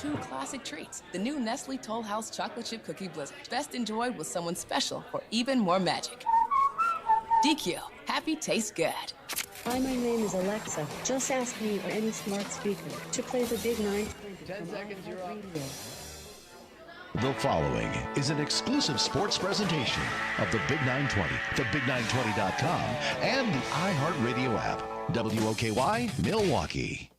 two classic treats. The new Nestle Toll House Chocolate Chip Cookie Blizzard. Best enjoyed with someone special for even more magic. DQ, happy tastes good. Hi, my name is Alexa. Just ask me or any smart speaker to play the Big 920 10 seconds, you're up. The following is an exclusive sports presentation of the Big 920, thebig920.com, and the iHeartRadio app. WOKY, Milwaukee.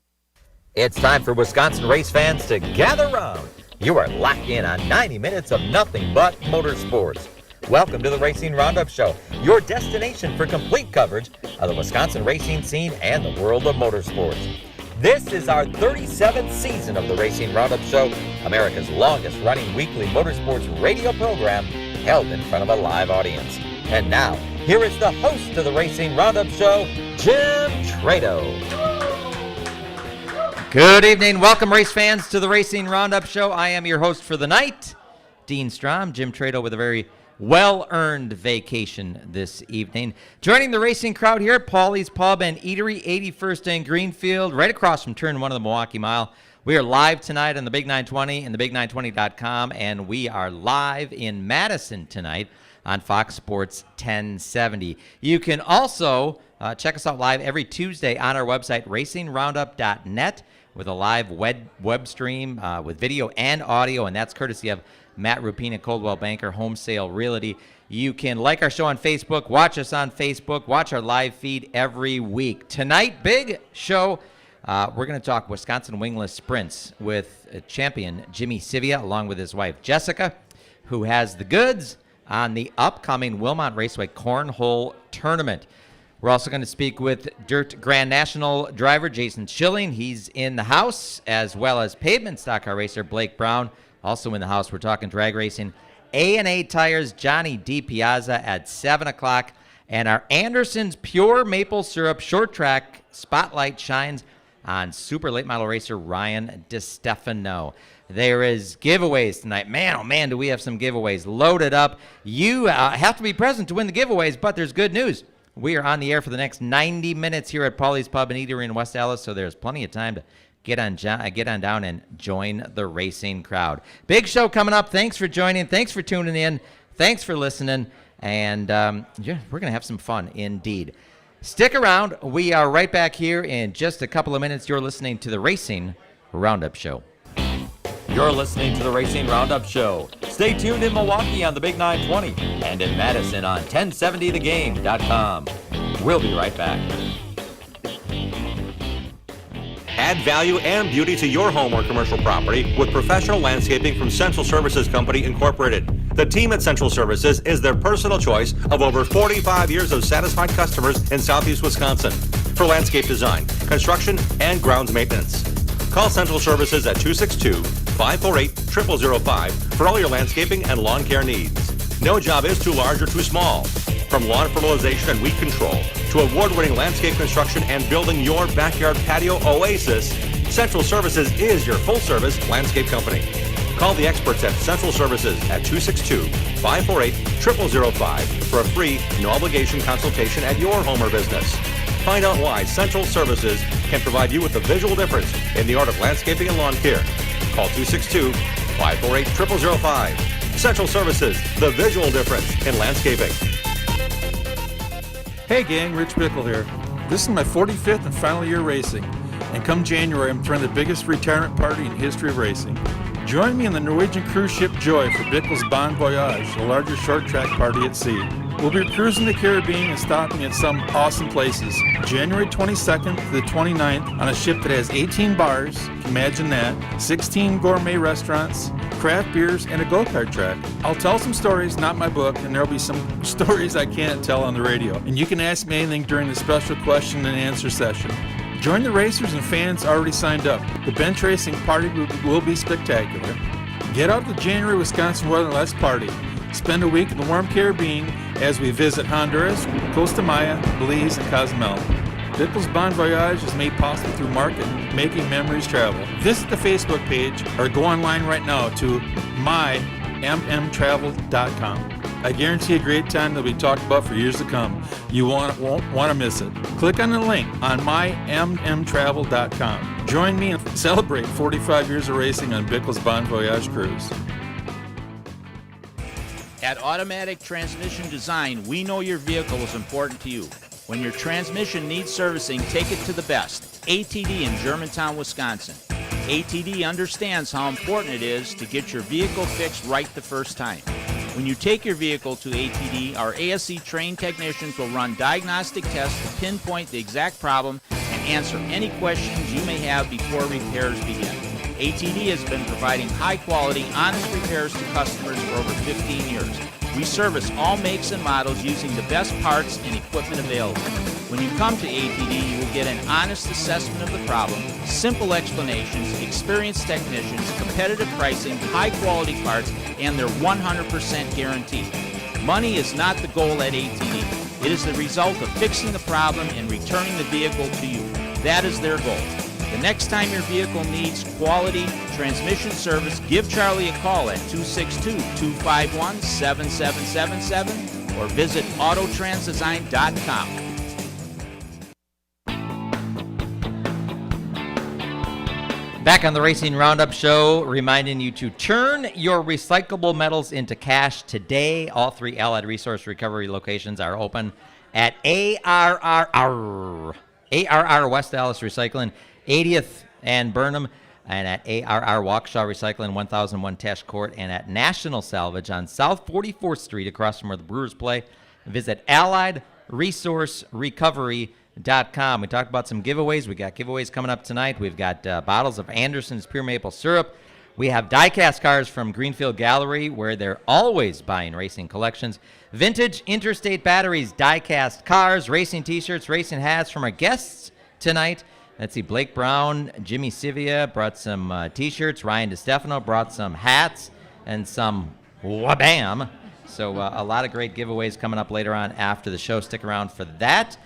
It's time for Wisconsin race fans to gather round. You are locked in on 90 minutes of nothing but motorsports. Welcome to the Racing Roundup Show, your destination for complete coverage of the Wisconsin racing scene and the world of motorsports. This is our 37th season of the Racing Roundup Show, America's longest-running weekly motorsports radio program held in front of a live audience. And now, here is the host of the Racing Roundup Show, Jim Trado. Good evening. Welcome, race fans, to the Racing Roundup Show. I am your host for the night, Dean Strom. Jim Trado with a very well-earned vacation this evening. Joining the racing crowd here at Paulie's Pub and Eatery, 81st and Greenfield, right across from Turn 1 of the Milwaukee Mile. We are live tonight on the Big 920 and thebig920.com, and we are live in Madison tonight on Fox Sports 1070. You can also check us out live every Tuesday on our website, racingroundup.net, with a live web stream with video and audio, and that's courtesy of Matt Rupina, Coldwell Banker, Home Sale Realty. You can like our show on Facebook, watch us on Facebook, watch our live feed every week. Tonight, big show. We're going to talk Wisconsin wingless sprints with champion Jimmy Sivia, along with his wife Jessica, who has the goods on the upcoming Wilmot Raceway Cornhole Tournament. We're also going to speak with Dirt Grand National driver Jason Schilling. He's in the house, as well as pavement stock car racer Blake Brown. Also in the house, we're talking drag racing. A&A Tires, Johnny DiPiazza at 7 o'clock. And our Anderson's Pure Maple Syrup Short Track Spotlight shines on super late model racer Ryan DiStefano. There is giveaways tonight. Man, oh man, do we have some giveaways loaded up. You have to be present to win the giveaways, but there's good news. We are on the air for the next 90 minutes here at Paulie's Pub and Eatery in West Allis, so there's plenty of time to get on down and join the racing crowd. Big show coming up. Thanks for joining. Thanks for tuning in. Thanks for listening. And we're going to have some fun indeed. Stick around. We are right back here in just a couple of minutes. You're listening to the Racing Roundup Show. You're listening to the Racing Roundup Show. Stay tuned in Milwaukee on the Big 920 and in Madison on 1070thegame.com. We'll be right back. Add value and beauty to your home or commercial property with professional landscaping from Central Services Company, Incorporated. The team at Central Services is their personal choice of over 45 years of satisfied customers in Southeast Wisconsin for landscape design, construction, and grounds maintenance. Call Central Services at 262-548-0005 for all your landscaping and lawn care needs. No job is too large or too small. From lawn fertilization and weed control to award-winning landscape construction and building your backyard patio oasis, Central Services is your full-service landscape company. Call the experts at Central Services at 262-548-0005 for a free, no-obligation consultation at your home or business. Find out why Central Services can provide you with the visual difference in the art of landscaping and lawn care. Call 262-548-0005. Central Services, the visual difference in landscaping. Hey gang, Rich Bickle here. This is my 45th and final year racing, and come January I'm throwing the biggest retirement party in history of racing. Join me on the Norwegian cruise ship Joy for Bickle's Bon Voyage, the largest short track party at sea. We'll be cruising the Caribbean and stopping at some awesome places. January 22nd to the 29th on a ship that has 18 bars, imagine that, 16 gourmet restaurants, craft beers, and a go-kart track. I'll tell some stories, not my book, and there'll be some stories I can't tell on the radio. And you can ask me anything during the special question and answer session. Join the racers and fans already signed up. The bench racing party will be spectacular. Get out the January Wisconsin weather and let's party. Spend a week in the warm Caribbean as we visit Honduras, Costa Maya, Belize, and Cozumel. Bickle's Bon Voyage is made possible through Making Memories Travel. Visit the Facebook page or go online right now to mymmtravel.com. I guarantee a great time that'll be talked about for years to come. You won't want to miss it. Click on the link on mymmtravel.com. Join me and celebrate 45 years of racing on Bickle's Bon Voyage Cruise. At Automatic Transmission Design, we know your vehicle is important to you. When your transmission needs servicing, take it to the best. ATD in Germantown, Wisconsin. ATD understands how important it is to get your vehicle fixed right the first time. When you take your vehicle to ATD, our ASE trained technicians will run diagnostic tests to pinpoint the exact problem and answer any questions you may have before repairs begin. ATD has been providing high-quality, honest repairs to customers for over 15 years. We service all makes and models using the best parts and equipment available. When you come to ATD, you will get an honest assessment of the problem, simple explanations, experienced technicians, competitive pricing, high-quality parts, and their 100% guarantee. Money is not the goal at ATD. It is the result of fixing the problem and returning the vehicle to you. That is their goal. The next time your vehicle needs quality transmission service, give Charlie a call at 262-251-7777 or visit autotransdesign.com. Back on the Racing Roundup Show, reminding you to turn your recyclable metals into cash today. All 3 Allied Resource Recovery locations are open at ARR West Dallas Recycling, 80th and Burnham, and at ARR Waukesha Recycling, 1001 Tesh Court, and at National Salvage on South 44th Street across from where the Brewers play. Visit AlliedResourceRecovery.com. We talked about some giveaways. We got giveaways coming up tonight. We've got bottles of Anderson's Pure Maple Syrup. We have die-cast cars from Greenfield Gallery, where they're always buying racing collections. Vintage Interstate Batteries, die-cast cars, racing T-shirts, racing hats from our guests tonight. Let's see, Blake Brown, Jimmy Sivia brought some T-shirts. Ryan DeStefano brought some hats and some wabam. So a lot of great giveaways coming up later on after the show. Stick around for that.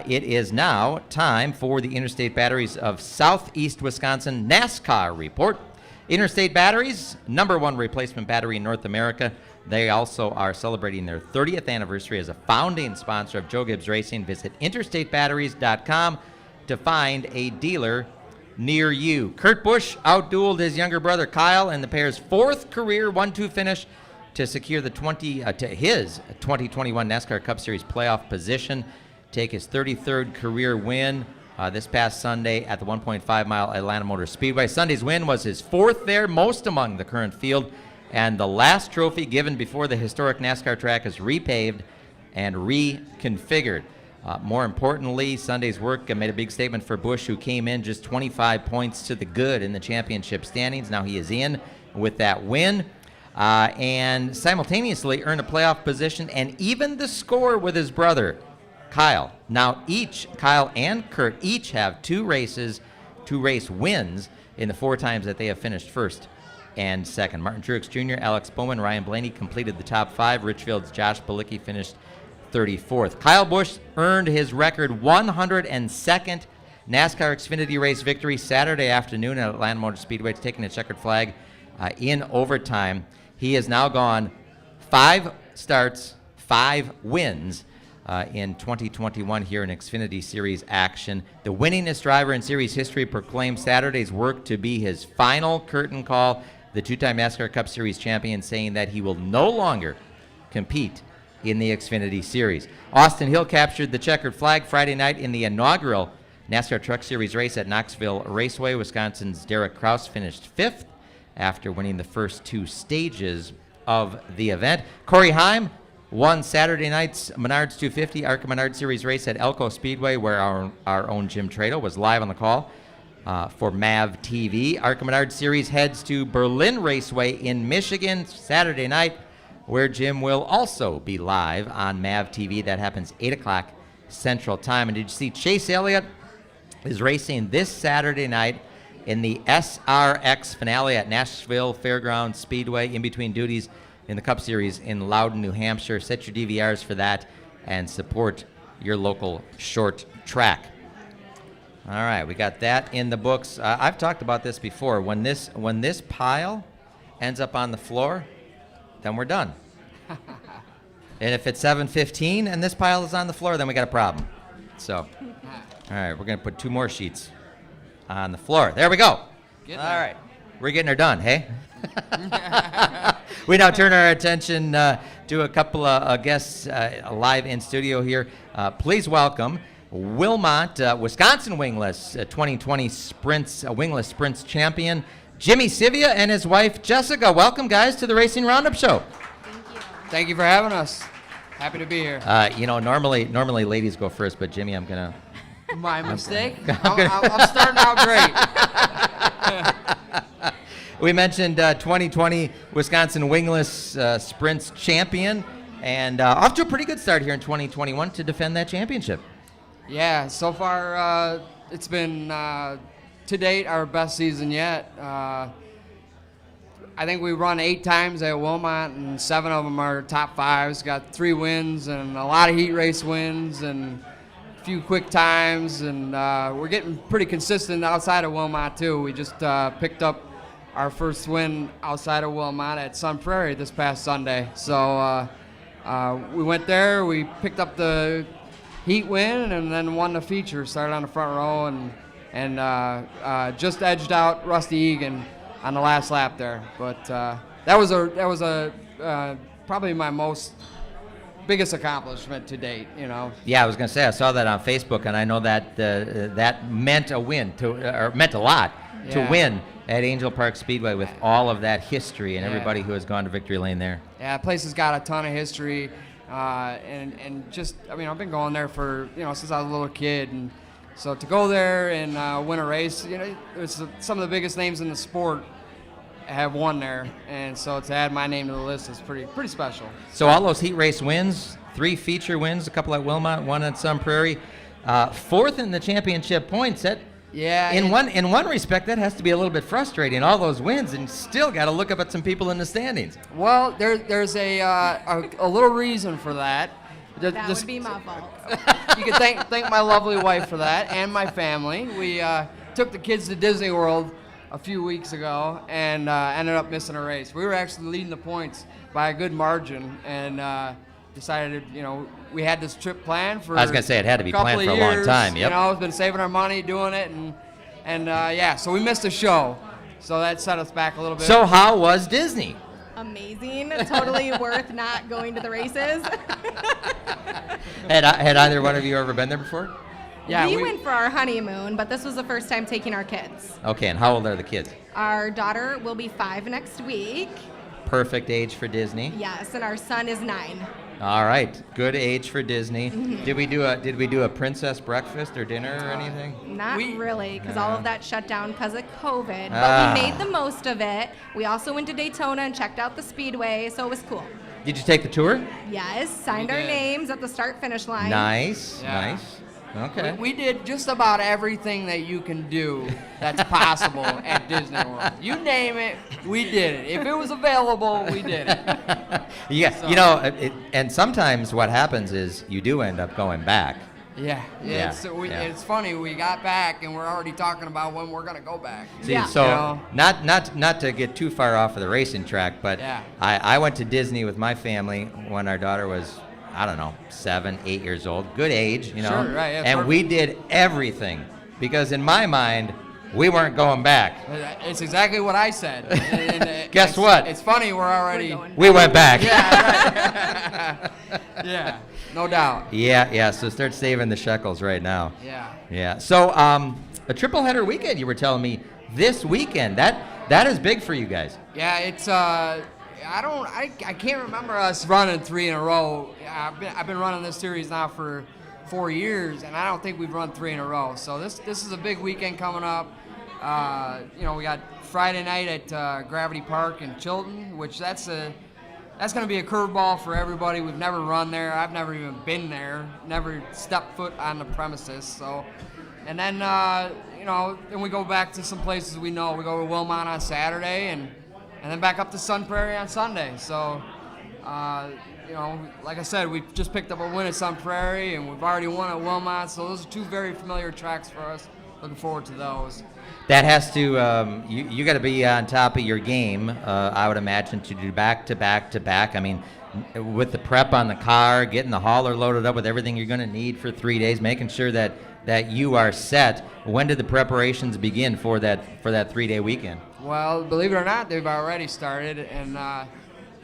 It is now time for the Interstate Batteries of Southeast Wisconsin NASCAR report. Interstate Batteries, #1 replacement battery in North America. They also are celebrating their 30th anniversary as a founding sponsor of Joe Gibbs Racing. Visit interstatebatteries.com to find a dealer near you. Kurt Busch outdueled his younger brother Kyle in the pair's 4th career 1-2 finish to secure the his 2021 NASCAR Cup Series playoff position, take his 33rd career win this past Sunday at the 1.5-mile Atlanta Motor Speedway. Sunday's win was his 4th there, most among the current field, and the last trophy given before the historic NASCAR track is repaved and reconfigured. More importantly, Sunday's work made a big statement for Busch, who came in just 25 points to the good in the championship standings. Now he is in with that win, and simultaneously earned a playoff position and even the score with his brother, Kyle. Now Kyle and Kurt each have 2 race wins in the 4 times that they have finished first and second. Martin Truex Jr., Alex Bowman, Ryan Blaney completed the top 5. Richfield's Josh Bilicki finished 34th. Kyle Busch earned his record 102nd NASCAR Xfinity race victory Saturday afternoon at Atlanta Motor Speedway, taking a checkered flag in overtime. He has now gone 5 starts, 5 wins in 2021 here in Xfinity Series action. The winningest driver in series history proclaimed Saturday's work to be his final curtain call. The 2-time NASCAR Cup Series champion saying that he will no longer compete in the Xfinity Series. Austin Hill captured the checkered flag Friday night in the inaugural NASCAR Truck Series race at Knoxville Raceway. Wisconsin's Derek Kraus finished 5th after winning the first 2 stages of the event. Corey Heim won Saturday night's Menards 250 ARCA Menard Series race at Elko Speedway, where our own Jim Trado was live on the call for MAV TV. ARCA Menard Series heads to Berlin Raceway in Michigan Saturday night, where Jim will also be live on MAV TV. That happens 8 o'clock Central Time. And did you see Chase Elliott is racing this Saturday night in the SRX finale at Nashville Fairgrounds Speedway, in between duties in the Cup Series in Loudon, New Hampshire. Set your DVRs for that and support your local short track. All right, we got that in the books. I've talked about this before. When this pile ends up on the floor, then we're done. And if it's 7:15 and this pile is on the floor, then we got a problem. So, all right, we're going to put 2 more sheets on the floor. There we go. All right. We're getting her done, hey? We now turn our attention to a couple of guests live in studio here. Please welcome Wilmot, Wisconsin Wingless 2020 Wingless Sprints champion, Jimmy Sivia and his wife, Jessica. Welcome, guys, to the Racing Roundup Show. Thank you for having us. Happy to be here. Normally ladies go first, but Jimmy, I'm going to... My mistake? I'm starting out great. We mentioned 2020 Wisconsin Wingless Sprints champion, and off to a pretty good start here in 2021 to defend that championship. Yeah, so far it's been, to date, our best season yet. I think we run 8 times at Wilmot, and 7 of them are top 5s. Got 3 wins and a lot of heat race wins and a few quick times, and we're getting pretty consistent outside of Wilmot too. We just picked up our first win outside of Wilmot at Sun Prairie this past Sunday. So we went there, we picked up the heat win, and then won the feature. Started on the front row and just edged out Rusty Egan on the last lap there. But that was probably my biggest accomplishment to date. Yeah, I was going to say I saw that on Facebook, and I know that that meant a win meant a lot to win at Angel Park Speedway with all of that history and everybody who has gone to victory lane there. Yeah, the place has got a ton of history, and just, I've been going there for, since I was a little kid, and so to go there and win a race, it's some of the biggest names in the sport have won there, and so to add my name to the list is pretty special. So all those heat race wins, 3 feature wins, a couple at Wilmot, 1 at Sun Prairie, 4th in the championship points. Yeah. In one respect, that has to be a little bit frustrating. All those wins, and still got to look up at some people in the standings. Well, there's a little reason for that. That would be my fault. You can thank my lovely wife for that, and my family. We took the kids to Disney World a few weeks ago and ended up missing a race. We were actually leading the points by a good margin, and decided, we had this trip planned for. I was gonna say it had to be planned for a long time. Yep. We've been saving our money doing it, and so we missed a show, so that set us back a little bit. So how was Disney? Amazing. Totally worth not going to the races. Had either one of you ever been there before? Yeah, we went for our honeymoon, but this was the first time taking our kids. Okay, and how old are the kids? Our daughter will be 5 next week. Perfect age for Disney. Yes, and our son is 9. All right, good age for Disney. Mm-hmm. Did we do a princess breakfast or dinner or anything? Not really, because all of that shut down because of COVID. Ah. But we made the most of it. We also went to Daytona and checked out the speedway, so it was cool. Did you take the tour? Yes, signed our names at the start-finish line. Nice, Yeah. nice. Okay. We did just about everything that you can do that's possible at Disney World. You name it, we did it. If it was available, we did it. Yeah, So- and sometimes what happens is you do end up going back. Yeah. Yeah, It's funny. We got back, and we're already talking about when we're gonna go back. See, Yeah. so not to get too far off of the racing track, but Yeah. I went to Disney with my family when our daughter was, I don't know, 7, 8 years old. Good age, Sure, right, yeah, and we did everything because in my mind, we weren't going back. It's exactly what I said. Guess what? It's funny. We're already. We went back. Yeah. Right. Yeah. No doubt. Yeah. So start saving the shekels right now. Yeah. Yeah. So a triple header weekend, you were telling me this weekend. That is big for you guys. Yeah. It's I can't remember us running 3 in a row. I've been running this series now for 4 years, and I don't think we've run 3 in a row. So this is a big weekend coming up. We got Friday night at Gravity Park in Chilton, which that's going to be a curveball for everybody. We've never run there. I've never even been there. Never stepped foot on the premises. So, and then then we go back to some places we know. We go to Wilmot on Saturday, and then back up to Sun Prairie on Sunday. So, like I said, we just picked up a win at Sun Prairie, and we've already won at Wilmot. So those are 2 very familiar tracks for us. looking forward to those. That has to, you got to be on top of your game, I would imagine, to do back to back to back. I mean, with the prep on the car, getting the hauler loaded up with everything you're going to need for 3 days, making sure that you are set. When did the preparations begin for that 3-day weekend? Well, believe it or not, they've already started, and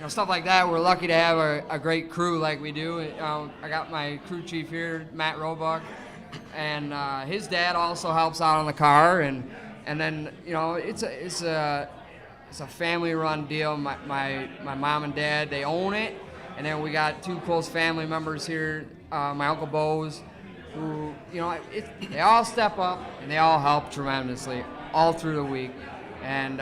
stuff like that. We're lucky to have a great crew like we do. I got my crew chief here, Matt Roebuck, and his dad also helps out on the car, and then it's a family-run deal. My mom and dad, they own it, and then we got 2 close family members here, my Uncle Bose, who they all step up and they all help tremendously all through the week, and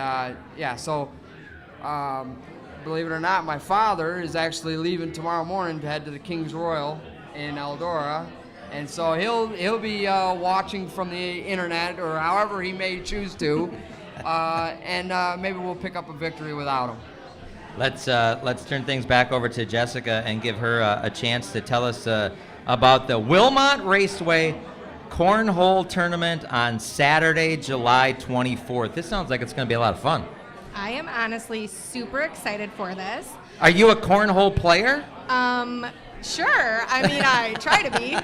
believe it or not, my father is actually leaving tomorrow morning to head to the King's Royal in Eldora, and so he'll be watching from the internet or however he may choose to, and maybe we'll pick up a victory without him. Let's turn things back over to Jessica and give her a chance to tell us about the Wilmot Raceway Cornhole Tournament on Saturday, July 24th. This sounds like it's going to be a lot of fun. I am honestly super excited for this. Are you a cornhole player? Sure. I mean, I try to be.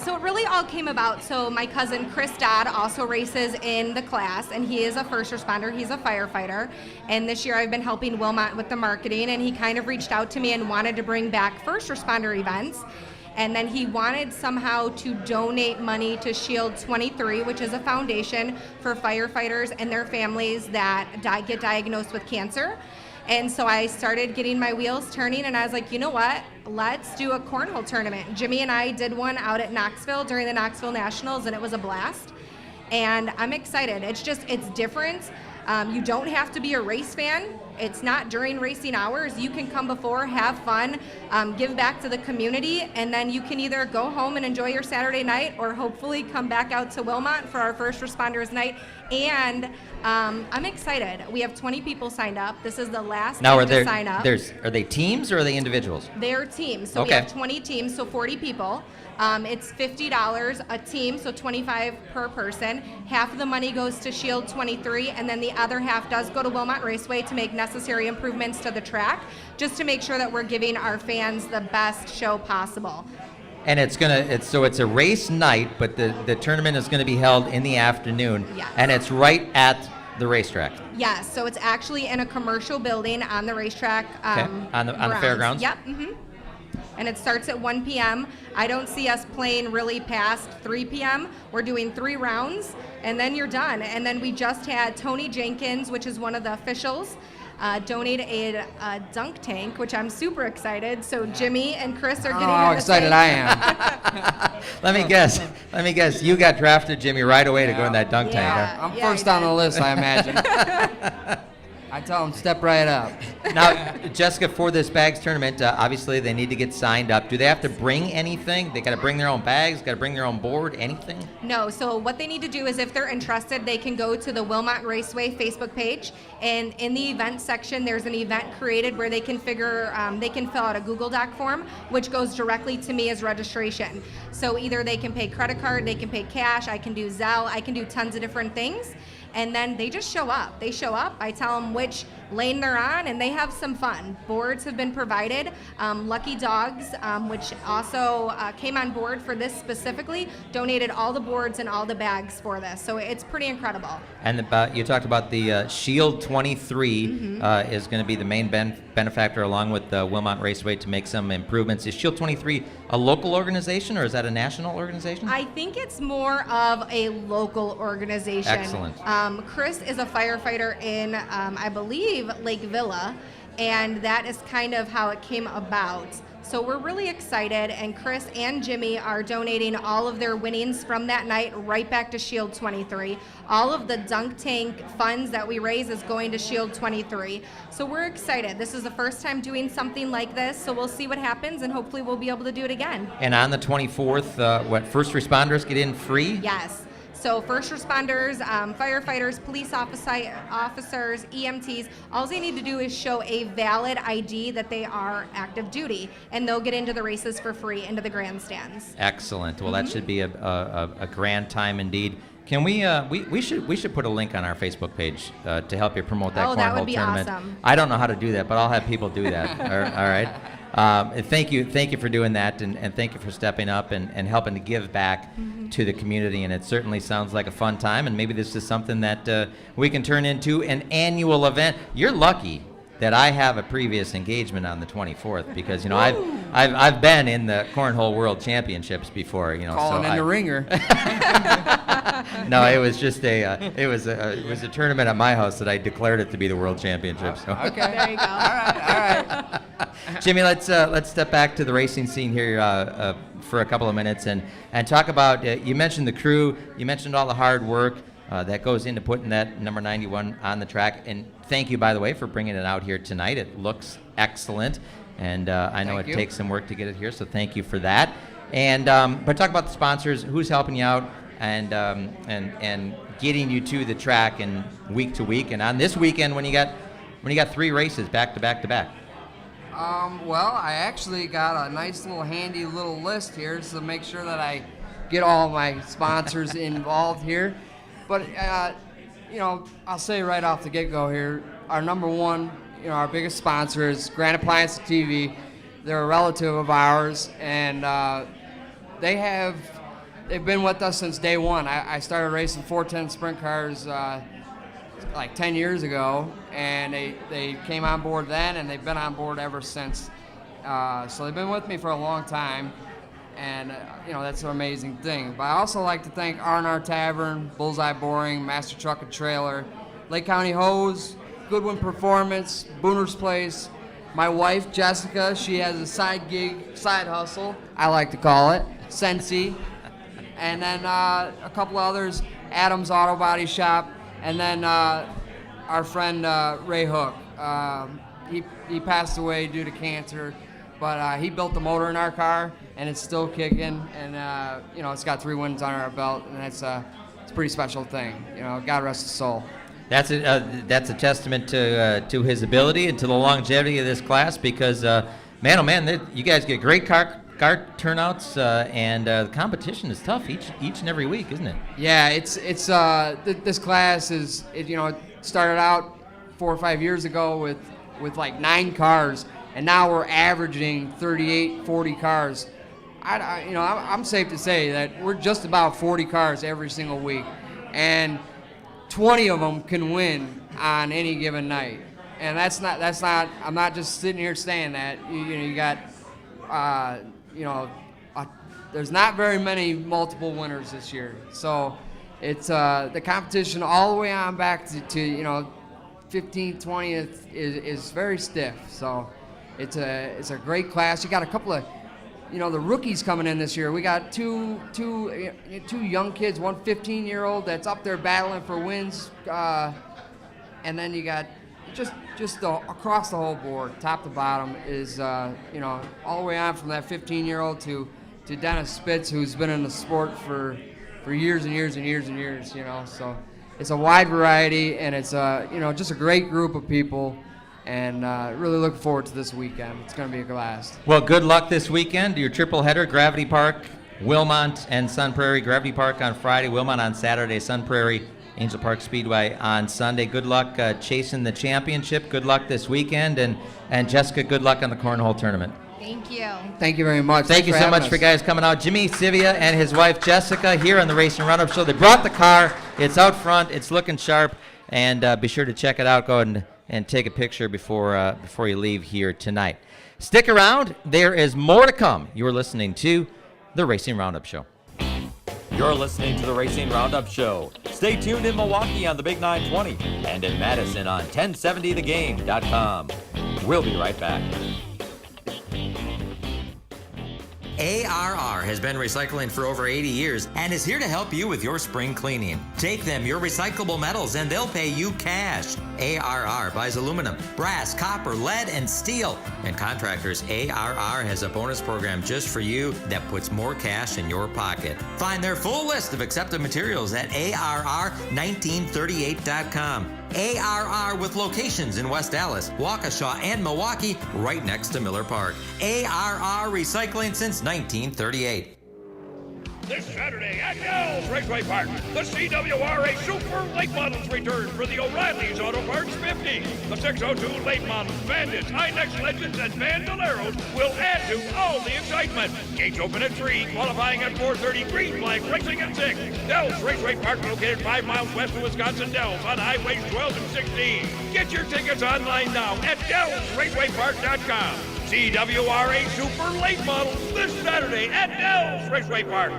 So it really all came about. So my cousin Chris Dodd also races in the class, and he is a first responder. He's a firefighter. And this year I've been helping Wilmot with the marketing, and he kind of reached out to me and wanted to bring back first responder events. And then he wanted somehow to donate money to Shield 23, which is a foundation for firefighters and their families that get diagnosed with cancer. And so I started getting my wheels turning, and I was like, you know what? Let's do a cornhole tournament. Jimmy and I did one out at Knoxville during the Knoxville Nationals, and it was a blast. And I'm excited. It's different. You don't have to be a race fan. It's not during racing hours. You can come before, have fun, give back to the community, and then you can either go home and enjoy your Saturday night or hopefully come back out to Wilmot for our first responders night. And I'm excited. We have 20 people signed up. This is the last time to sign up. Are they teams or are they individuals? They're teams. So we have 20 teams, so 40 people. It's $50 a team, so $25 per person. Half of the money goes to Shield 23, and then the other half does go to Wilmot Raceway to make necessary improvements to the track, just to make sure that we're giving our fans the best show possible. And it's a race night, but the tournament is going to be held in the afternoon. Yes. And it's right at the racetrack. Yes, so it's actually in a commercial building on the racetrack. On the fairgrounds. Yep. Mm-hmm. And it starts at 1 p.m. I don't see us playing really past 3 p.m. We're doing 3 rounds, and then you're done. And then we just had Tony Jenkins, which is one of the officials, donate a dunk tank, which I'm super excited. So Jimmy and Chris are getting how excited tank. I am. Let me guess. You got drafted, Jimmy, right away to go in that dunk tank. Huh? I'm first on the list, I imagine. I tell them, step right up. Now, Jessica, for this bags tournament, obviously they need to get signed up. Do they have to bring anything? They got to bring their own bags, got to bring their own board, anything? No, so what they need to do is if they're interested, they can go to the Wilmot Raceway Facebook page, and in the event section, there's an event created where they can fill out a Google Doc form, which goes directly to me as registration. So either they can pay credit card, they can pay cash, I can do Zelle, I can do tons of different things. And then they just show up. They show up, I tell them which lane they're on, and they have some fun. Boards have been provided. Lucky Dogs, which also came on board for this specifically, donated all the boards and all the bags for this. So it's pretty incredible. And you talked about the Shield 23 is going to be the main benefactor along with Wilmot Raceway to make some improvements. Is Shield 23 a local organization or is that a national organization? I think it's more of a local organization. Excellent. Chris is a firefighter in, I believe, Lake Villa, and that is kind of how it came about. So we're really excited, and Chris and Jimmy are donating all of their winnings from that night right back to Shield 23. All of the dunk tank funds that we raise is going to Shield 23. So we're excited. This is the first time doing something like this, so we'll see what happens, and hopefully we'll be able to do it again. And on the 24th, first responders get in free? Yes. So first responders, firefighters, police officers, EMTs, all they need to do is show a valid ID that they are active duty, and they'll get into the races for free, into the grandstands. Excellent. Well, that should be a grand time indeed. Can we should put a link on our Facebook page to help you promote that Oh, that would cornhole be tournament. awesome. I don't know how to do that, but I'll have people do that. All right. Thank you for doing that, and thank you for stepping up and helping to give back to the community. And it certainly sounds like a fun time. And maybe this is something that we can turn into an annual event. You're lucky that I have a previous engagement on the 24th, because I've been in the Cornhole World Championships before. Calling in the ringer. No, it was just it was a tournament at my house that I declared it to be the World Championships. So. Okay. There you go. All right. Jimmy, let's step back to the racing scene here for a couple of minutes and talk about. You mentioned the crew. You mentioned all the hard work that goes into putting that number 91 on the track. And thank you, by the way, for bringing it out here tonight. It looks excellent, and I know it takes some work to get it here. So thank you for that. And but talk about the sponsors. Who's helping you out and getting you to the track and week to week. And on this weekend, when you got 3 races back to back to back. Well, I actually got a nice little handy little list here to make sure that I get all my sponsors involved here. But, I'll say right off the get-go here, our number one, our biggest sponsor is Grand Appliance TV. They're a relative of ours, and they've been with us since day one. I started racing 410 sprint cars like 10 years ago, and they came on board then, and they've been on board ever since. So they've been with me for a long time, and that's an amazing thing. But I also like to thank R&R Tavern, Bullseye Boring, Master Truck and Trailer, Lake County Hose, Goodwin Performance, Booner's Place, my wife Jessica. She has a side hustle, I like to call it, Sensi, and then a couple others, Adams Auto Body Shop, and then our friend Ray Hook. He passed away due to cancer, but he built the motor in our car, and it's still kicking, and it's got 3 wins on our belt, and it's a pretty special thing. God rest his soul. That's a testament to his ability and to the longevity of this class, because man, oh man, you guys get great car turnouts, and the competition is tough each and every week, isn't it? Yeah, it's this class it started out 4 or 5 years ago with like 9 cars, and now we're averaging 38, 40 cars. I'm safe to say that we're just about 40 cars every single week, and 20 of them can win on any given night. And that's not. I'm not just sitting here saying that. You got. There's not very many multiple winners this year, so it's the competition all the way on back to 15th, 20th is very stiff. So it's a great class. You got a couple of the rookies coming in this year. We got two young kids, one 15-year-old that's up there battling for wins, and then you got just across the whole board, top to bottom, is all the way on from that 15-year-old to Dennis Spitz, who's been in the sport for years and years and years and years. So it's a wide variety, and it's just a great group of people, and really looking forward to this weekend. It's going to be a blast. Well, good luck this weekend. Your triple header: Gravity Park, Wilmont, and Sun Prairie. Gravity Park on Friday, Wilmont on Saturday, Sun Prairie, Angel Park Speedway on Sunday. Good luck chasing the championship. Good luck this weekend, and Jessica, good luck on the cornhole tournament. Thank you. Thank you very much. Thank you so much for guys coming out. Jimmy Sivia and his wife Jessica here on the Racing Roundup Show. They brought the car. It's out front. It's looking sharp, and be sure to check it out. Go ahead and take a picture before you leave here tonight. Stick around. There is more to come. You are listening to the Racing Roundup Show. You're listening to the Racing Roundup Show. Stay tuned in Milwaukee on the Big 920 and in Madison on 1070thegame.com. We'll be right back. ARR has been recycling for over 80 years and is here to help you with your spring cleaning. Take them your recyclable metals and they'll pay you cash. ARR buys aluminum, brass, copper, lead, and steel. And contractors, ARR has a bonus program just for you that puts more cash in your pocket. Find their full list of accepted materials at ARR1938.com. ARR with locations in West Dallas, Waukesha, and Milwaukee, right next to Miller Park. ARR Recycling since 1938. this Saturday at Dell's Raceway Park. The CWRA Super Late Models return for the O'Reilly's Auto Parts 50. The 602 Late Models, Bandits, Inex Legends, and Bandoleros will add to all the excitement. Gates open at 3, qualifying at 4:30, green flag racing at 6. Dell's Raceway Park, located 5 miles west of Wisconsin Dells on highways 12 and 16. Get your tickets online now at DellsRacewayPark.com. CWRA Super Late Models this Saturday at Dell's Raceway Park.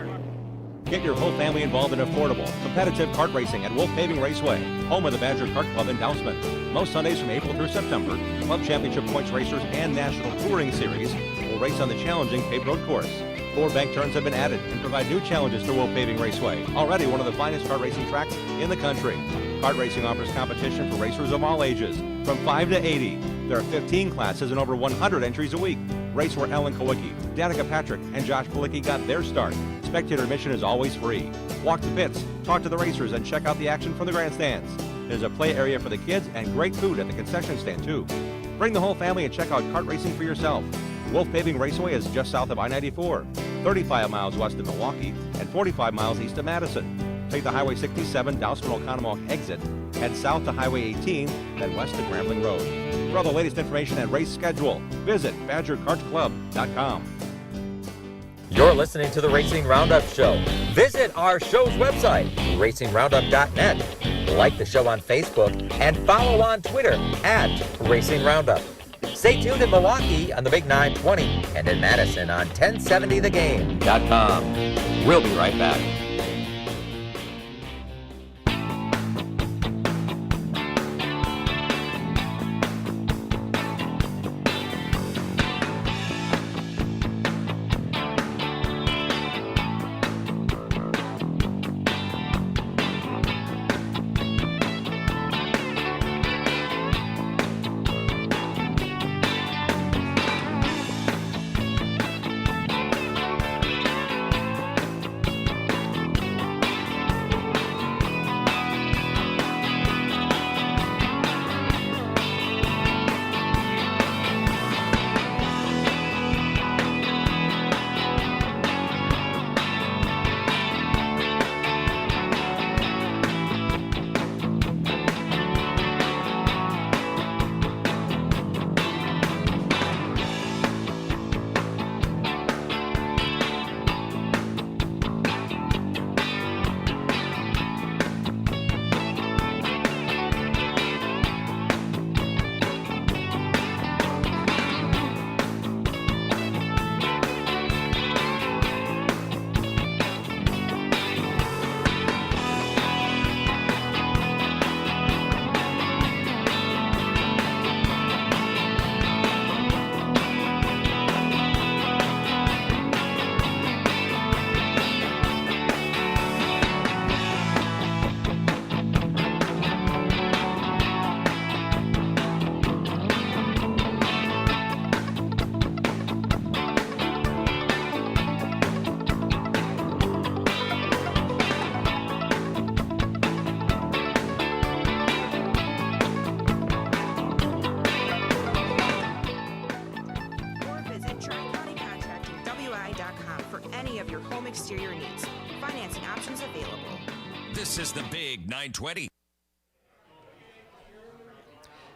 Get your whole family involved in affordable, competitive kart racing at Wolf Paving Raceway, home of the Badger Kart Club in Dousman. Most Sundays from April through September, Club Championship Points Racers and National Touring Series will race on the challenging paved road course. 4 bank turns have been added and provide new challenges to Wolf Paving Raceway, already one of the finest kart racing tracks in the country. Kart racing offers competition for racers of all ages, from 5 to 80. There are 15 classes and over 100 entries a week. Race where Ellen Kowicki, Danica Patrick, and Josh Kowicki got their start. Spectator admission is always free. Walk the pits, talk to the racers, and check out the action from the grandstands. There's a play area for the kids and great food at the concession stand, too. Bring the whole family and check out kart racing for yourself. Wolf Paving Raceway is just south of I-94, 35 miles west of Milwaukee, and 45 miles east of Madison. Take the Highway 67 Dousman-Oconomowoc exit, head south to Highway 18, then west to Grambling Road. For all the latest information and race schedule, visit BadgerKartClub.com. You're listening to the Racing Roundup Show. Visit our show's website, RacingRoundup.net. Like the show on Facebook and follow on Twitter at Racing Roundup. Stay tuned in Milwaukee on the Big 920 and in Madison on 1070thegame.com. We'll be right back. exterior needs. Financing options available. This is the Big 920.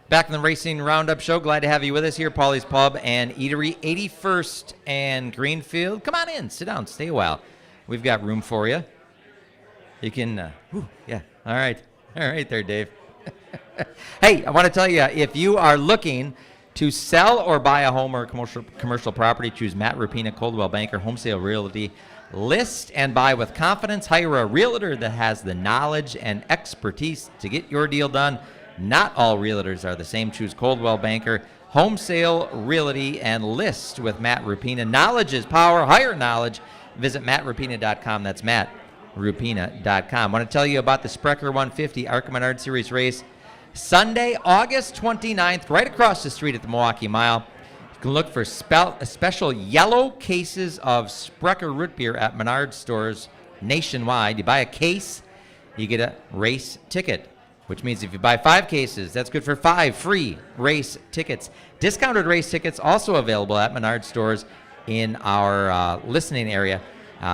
Back in the Racing Roundup Show. Glad to have you with us here. Paulie's Pub and Eatery, 81st and Greenfield. Come on in. Sit down. Stay a while. We've got room for you. You can, yeah. All right. All right there, Dave. Hey, I want to tell you, if you are looking to sell or buy a home or commercial property, choose Matt Rapina, Coldwell Banker, Home Sale Realty. List and buy with confidence. Hire a realtor that has the knowledge and expertise to get your deal done. Not all realtors are the same. Choose Coldwell Banker, Home Sale Realty, and list with Matt Rapina. Knowledge is power. Hire knowledge. Visit mattrapina.com. That's mattrapina.com. I want to tell you about the Sprecher 150 ARCA Menard Series race. Sunday, August 29th, right across the street at the Milwaukee Mile. You can look for special yellow cases of Sprecher root beer at Menard stores nationwide. You buy a case, you get a race ticket, which means if you buy 5 cases, that's good for 5 free race tickets. Discounted race tickets also available at Menard stores in our listening area.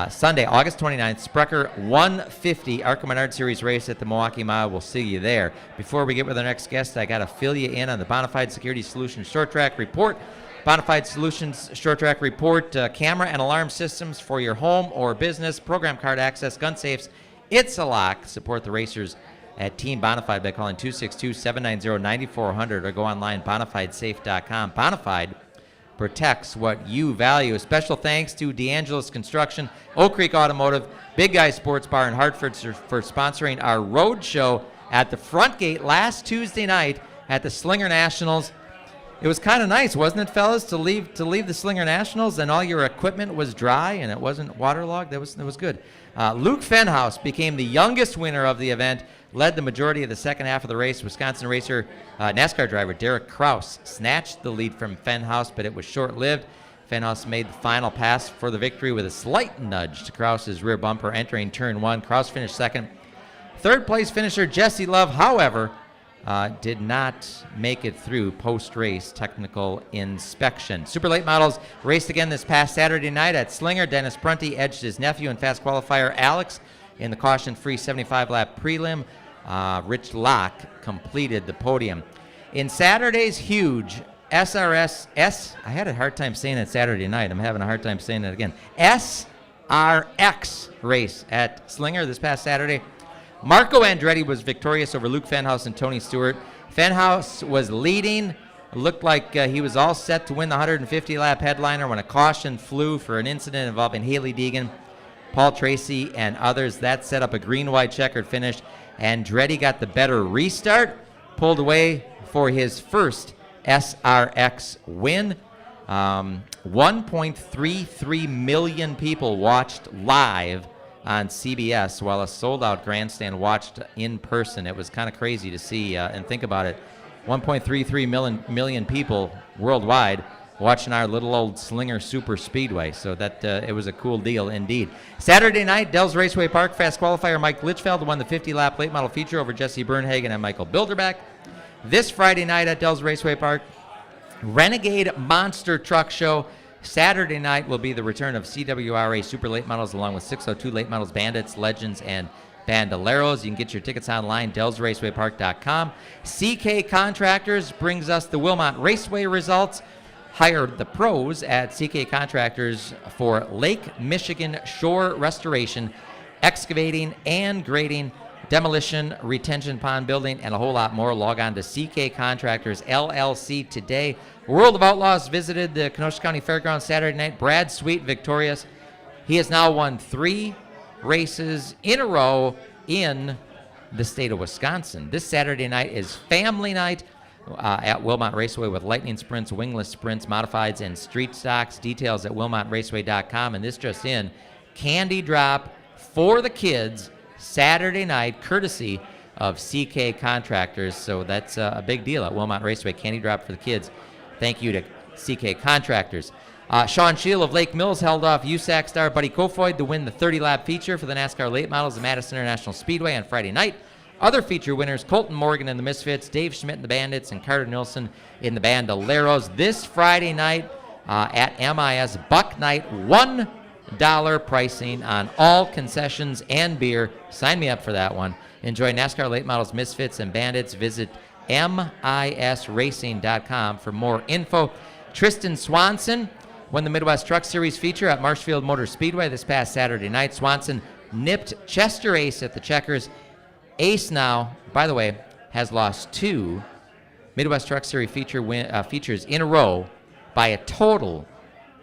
Sunday, August 29th, Sprecher 150 ARCA Menard Series race at the Milwaukee Mile. We'll see you there. Before we get with our next guest, I got to fill you in on the Bonafide Security Solutions Short Track Report. Bonafide Solutions Short Track Report, camera and alarm systems for your home or business, program card access, gun safes. It's a lock. Support the racers at Team Bonafide by calling 262-790-9400 or go online, bonafidesafe.com. Bonafide protects what you value. A special thanks to DeAngelis Construction, Oak Creek Automotive, Big Guy Sports Bar in Hartford for sponsoring our road show at the front gate last Tuesday night at the Slinger Nationals. It was kind of nice, wasn't it, fellas, to leave the Slinger Nationals and all your equipment was dry and it wasn't waterlogged? That was good. Luke Fenhouse became the youngest winner of the event, led the majority of the second half of the race. Wisconsin racer, NASCAR driver Derek Kraus snatched the lead from Fenhouse, but it was short-lived. Fenhouse made the final pass for the victory with a slight nudge to Kraus's rear bumper entering turn one. Kraus finished second. Third place finisher Jesse Love, however, did not make it through post-race technical inspection. Super late models raced again this past Saturday night at Slinger. Dennis Prunty edged his nephew and fast qualifier Alex in the caution-free 75-lap prelim. Rich Locke completed the podium. In Saturday's huge SRS, I had a hard time saying it Saturday night. I'm having a hard time saying it again. SRX race at Slinger this past Saturday. Marco Andretti was victorious over Luke Fenhouse and Tony Stewart. Fenhouse was leading. Looked like he was all set to win the 150-lap headliner when a caution flew for an incident involving Haley Deegan, Paul Tracy, and others. That set up a green-white checkered finish. Andretti got the better restart, pulled away for his first SRX win. 1.33 million people watched live on CBS while a sold-out grandstand watched in person. It was kind of crazy to see and think about it. 1.33 million people worldwide watching our little old Slinger Super Speedway. So that it was a cool deal indeed. Saturday night, Dells Raceway Park, fast qualifier Mike Litchfeld won the 50-lap late model feature over Jesse Bernhagen and Michael Bilderback. This Friday night at Dells Raceway Park, Renegade Monster Truck Show. Saturday night will be the return of CWRA Super Late Models along with 602 Late Models Bandits, Legends, and Bandoleros. You can get your tickets online, DellsRacewayPark.com. CK Contractors brings us the Wilmot Raceway results. Hire the pros at CK Contractors for Lake Michigan shore restoration, excavating and grading, demolition, retention pond building, and a whole lot more. Log on to CK Contractors LLC today. World of Outlaws visited the Kenosha County Fairgrounds Saturday night. Brad Sweet victorious. He has now won 3 races in a row in the state of Wisconsin. This Saturday night is family night at Wilmot Raceway with lightning sprints, wingless sprints, modifieds, and street stocks. Details at wilmotraceway.com. And this just in, candy drop for the kids Saturday night, courtesy of CK Contractors. So that's a big deal at Wilmot Raceway. Candy drop for the kids. Thank you to CK Contractors. Sean Scheel of Lake Mills held off USAC star Buddy Kofoid to win the 30-lap feature for the NASCAR Late Models of Madison International Speedway on Friday night. Other feature winners, Colton Morgan and the Misfits, Dave Schmidt and the Bandits, and Carter Nilsson in the Bandoleros. This Friday night at MIS, Buck Night, $1 pricing on all concessions and beer. Sign me up for that one. Enjoy NASCAR Late Models, Misfits, and Bandits. Visit misracing.com for more info. Tristan Swanson won the Midwest Truck Series feature at Marshfield Motor Speedway this past Saturday night. Swanson nipped Chester Ace at the Checkers. Ace now, by the way, has lost 2 Midwest Truck Series features in a row by a total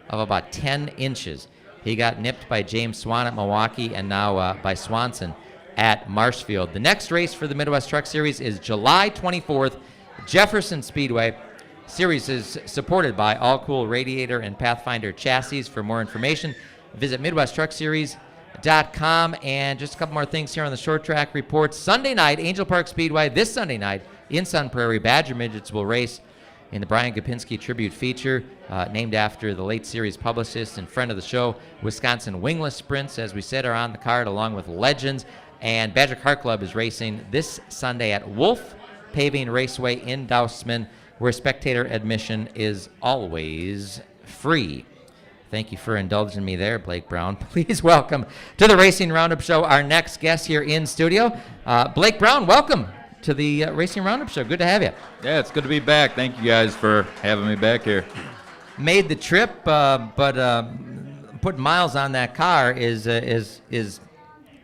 of about 10 inches. He got nipped by James Swan at Milwaukee and now by Swanson at Marshfield. The next race for the Midwest Truck Series is July 24th, Jefferson Speedway. Series is supported by All Cool Radiator and Pathfinder Chassis. For more information, visit MidwestTruckSeries.com. And just a couple more things here on the short track report. Sunday night, Angel Park Speedway. This Sunday night in Sun Prairie, Badger Midgets will race in the Brian Gopinski Tribute Feature, named after the late series publicist and friend of the show. Wisconsin Wingless Sprints, as we said, are on the card along with Legends. And Badger Car Club is racing this Sunday at Wolf Paving Raceway in Dousman, where spectator admission is always free. Thank you for indulging me there, Blake Brown. Please welcome to the Racing Roundup Show our next guest here in studio. Blake Brown, welcome to the Racing Roundup Show. Good to have you. Yeah, it's good to be back. Thank you guys for having me back here. Made the trip, but putting miles on that car is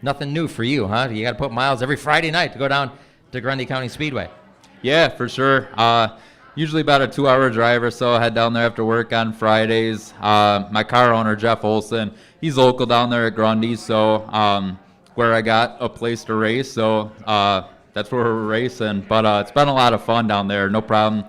nothing new for you, huh? You got to put miles every Friday night to go down to Grundy County Speedway. Yeah, for sure. Usually about a 2-hour drive or so. I head down there after work on Fridays. My car owner, Jeff Olson, he's local down there at Grundy, so where I got a place to race. So that's where we're racing. But it's been a lot of fun down there, no problem.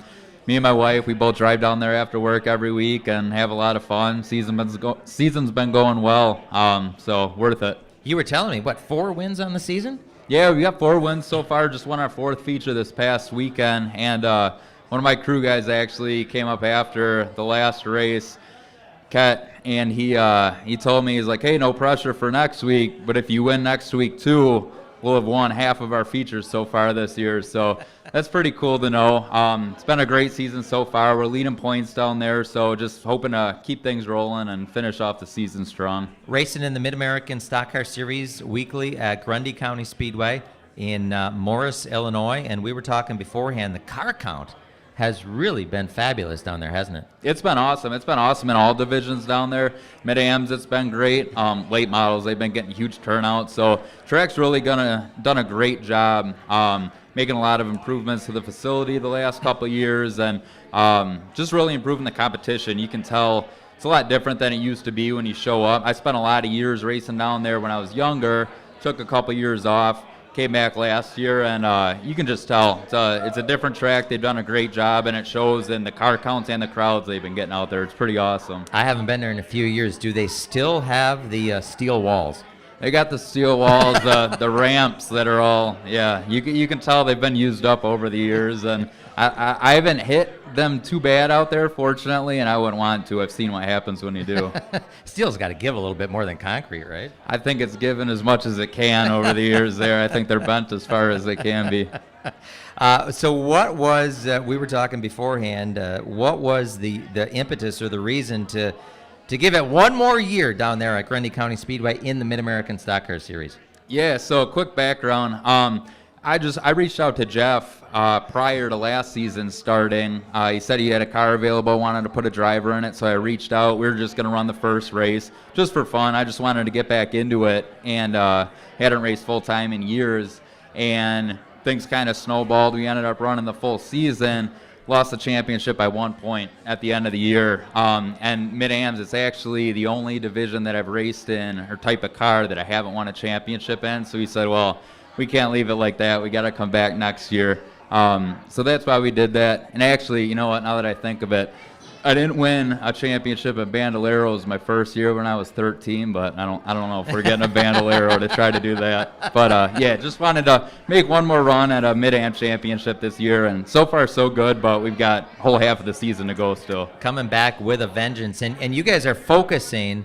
Me and my wife, we both drive down there after work every week and have a lot of fun. Season's been going well, so worth it. You were telling me, 4 wins on the season? Yeah, we got 4 wins so far. Just won our 4th feature this past weekend, and one of my crew guys actually came up after the last race, Ket, and he told me, he's like, hey, no pressure for next week, but if you win next week too, we'll have won half of our features so far this year. So that's pretty cool to know. It's been a great season so far. We're leading points down there, so just hoping to keep things rolling and finish off the season strong. Racing in the Mid-American Stock Car Series weekly at Grundy County Speedway in Morris, Illinois, and we were talking beforehand, the car count has really been fabulous down there, hasn't it? It's been awesome. It's been awesome in all divisions down there. Mid-Ams, it's been great. Late models, they've been getting huge turnouts. So track's really done a great job making a lot of improvements to the facility the last couple of years, and just really improving the competition. You can tell it's a lot different than it used to be when you show up. I spent a lot of years racing down there when I was younger, took a couple of years off, came back last year, and you can just tell it's a different track. They've done a great job, and it shows in the car counts and the crowds they've been getting out there. It's pretty awesome. I haven't been there in a few years. Do they still have the steel walls? They got the steel walls, the ramps that are all, yeah, you can tell they've been used up over the years, and I haven't hit them too bad out there, fortunately, and I wouldn't want to. I've seen what happens when you do. Steel's got to give a little bit more than concrete, right? I think it's given as much as it can over the years there. I think they're bent as far as they can be. So what was, we were talking beforehand, what was the impetus or the reason to give it one more year down there at Grundy County Speedway in the Mid-American Stock Car Series? Yeah, so a quick background. I reached out to Jeff prior to last season starting. He said he had a car available, wanted to put a driver in it, so I reached out. We were just going to run the first race just for fun. I just wanted to get back into it, and hadn't raced full-time in years, and things kind of snowballed. We ended up running the full season, lost the championship by 1 point at the end of the year. And Mid-Ams, it's actually the only division that I've raced in, or type of car, that I haven't won a championship in. So he said, well, we can't leave it like that. We got to come back next year. So that's why we did that. And actually, you know what, now that I think of it, I didn't win a championship at Bandoleros my first year when I was 13, but I don't know if we're getting a Bandolero to try to do that. But yeah, just wanted to make one more run at a Mid-Am championship this year, and so far so good, but we've got a whole half of the season to go still. Coming back with a vengeance, and you guys are focusing,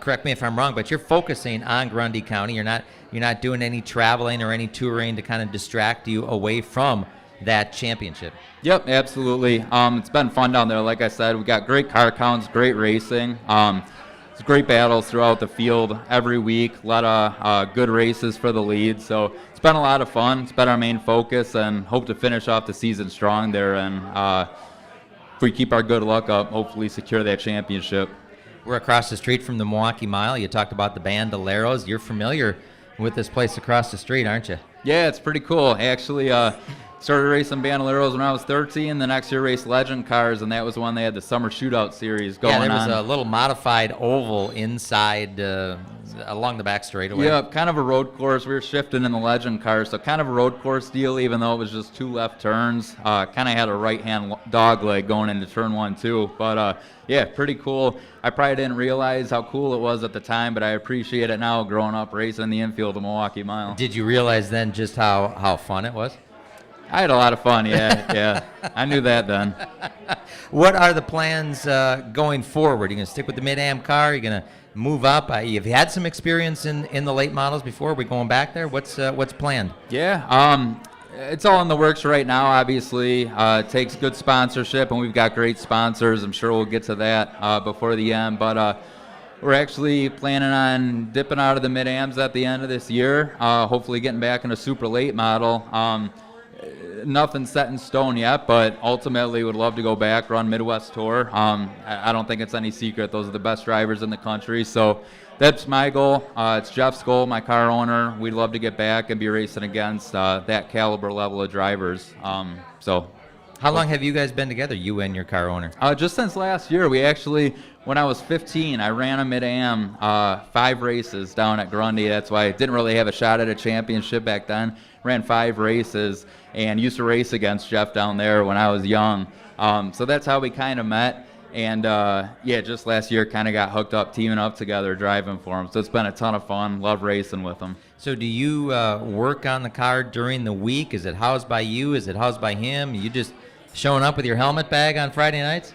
correct me if I'm wrong, but you're focusing on Grundy County. You're not doing any traveling or any touring to kind of distract you away from that championship. Yep, absolutely. It's been fun down there. Like I said, we got great car counts, great racing. It's great battles throughout the field every week. A lot of good races for the lead. So it's been a lot of fun. It's been our main focus, and hope to finish off the season strong there. And if we keep our good luck up, hopefully secure that championship. We're across the street from the Milwaukee Mile. You talked about the Bandoleros. You're familiar with this place across the street, aren't you? Yeah, it's pretty cool. Actually, started racing Bandoleros when I was 13. The next year raced Legend cars, and that was when they had the summer shootout series going on. Yeah, there was a little modified oval inside along the back straightaway. Yeah, kind of a road course. We were shifting in the Legend cars, so kind of a road course deal, even though it was just 2 left turns. Kind of had a right-hand dog leg going into turn 1 too. But yeah, pretty cool. I probably didn't realize how cool it was at the time, but I appreciate it now growing up racing the infield of Milwaukee Mile. Did you realize then just how fun it was? I had a lot of fun, yeah. I knew that then. What are the plans going forward? Are you going to stick with the Mid-Am car? Are you going to move up? You've had some experience in the late models before. Are we going back there? What's planned? Yeah, It's all in the works right now, obviously. It takes good sponsorship, and we've got great sponsors. I'm sure we'll get to that before the end. But we're actually planning on dipping out of the mid-ams at the end of this year, hopefully getting back in a super late model. Nothing's set in stone yet, but ultimately would love to go back, run Midwest Tour. I don't think it's any secret. Those are the best drivers in the country. So that's my goal. It's Jeff's goal, my car owner. We'd love to get back and be racing against that caliber level of drivers. How long have you guys been together, you and your car owner? Just since last year. We actually, when I was 15, I ran a Mid-Am 5 races down at Grundy. That's why I didn't really have a shot at a championship back then. Ran 5 races and used to race against Jeff down there when I was young. So that's how we kind of met. And just last year kind of got hooked up, teaming up together, driving for him. So it's been a ton of fun. Love racing with him. So do you work on the car during the week? Is it housed by you? Is it housed by him? You just showing up with your helmet bag on Friday nights?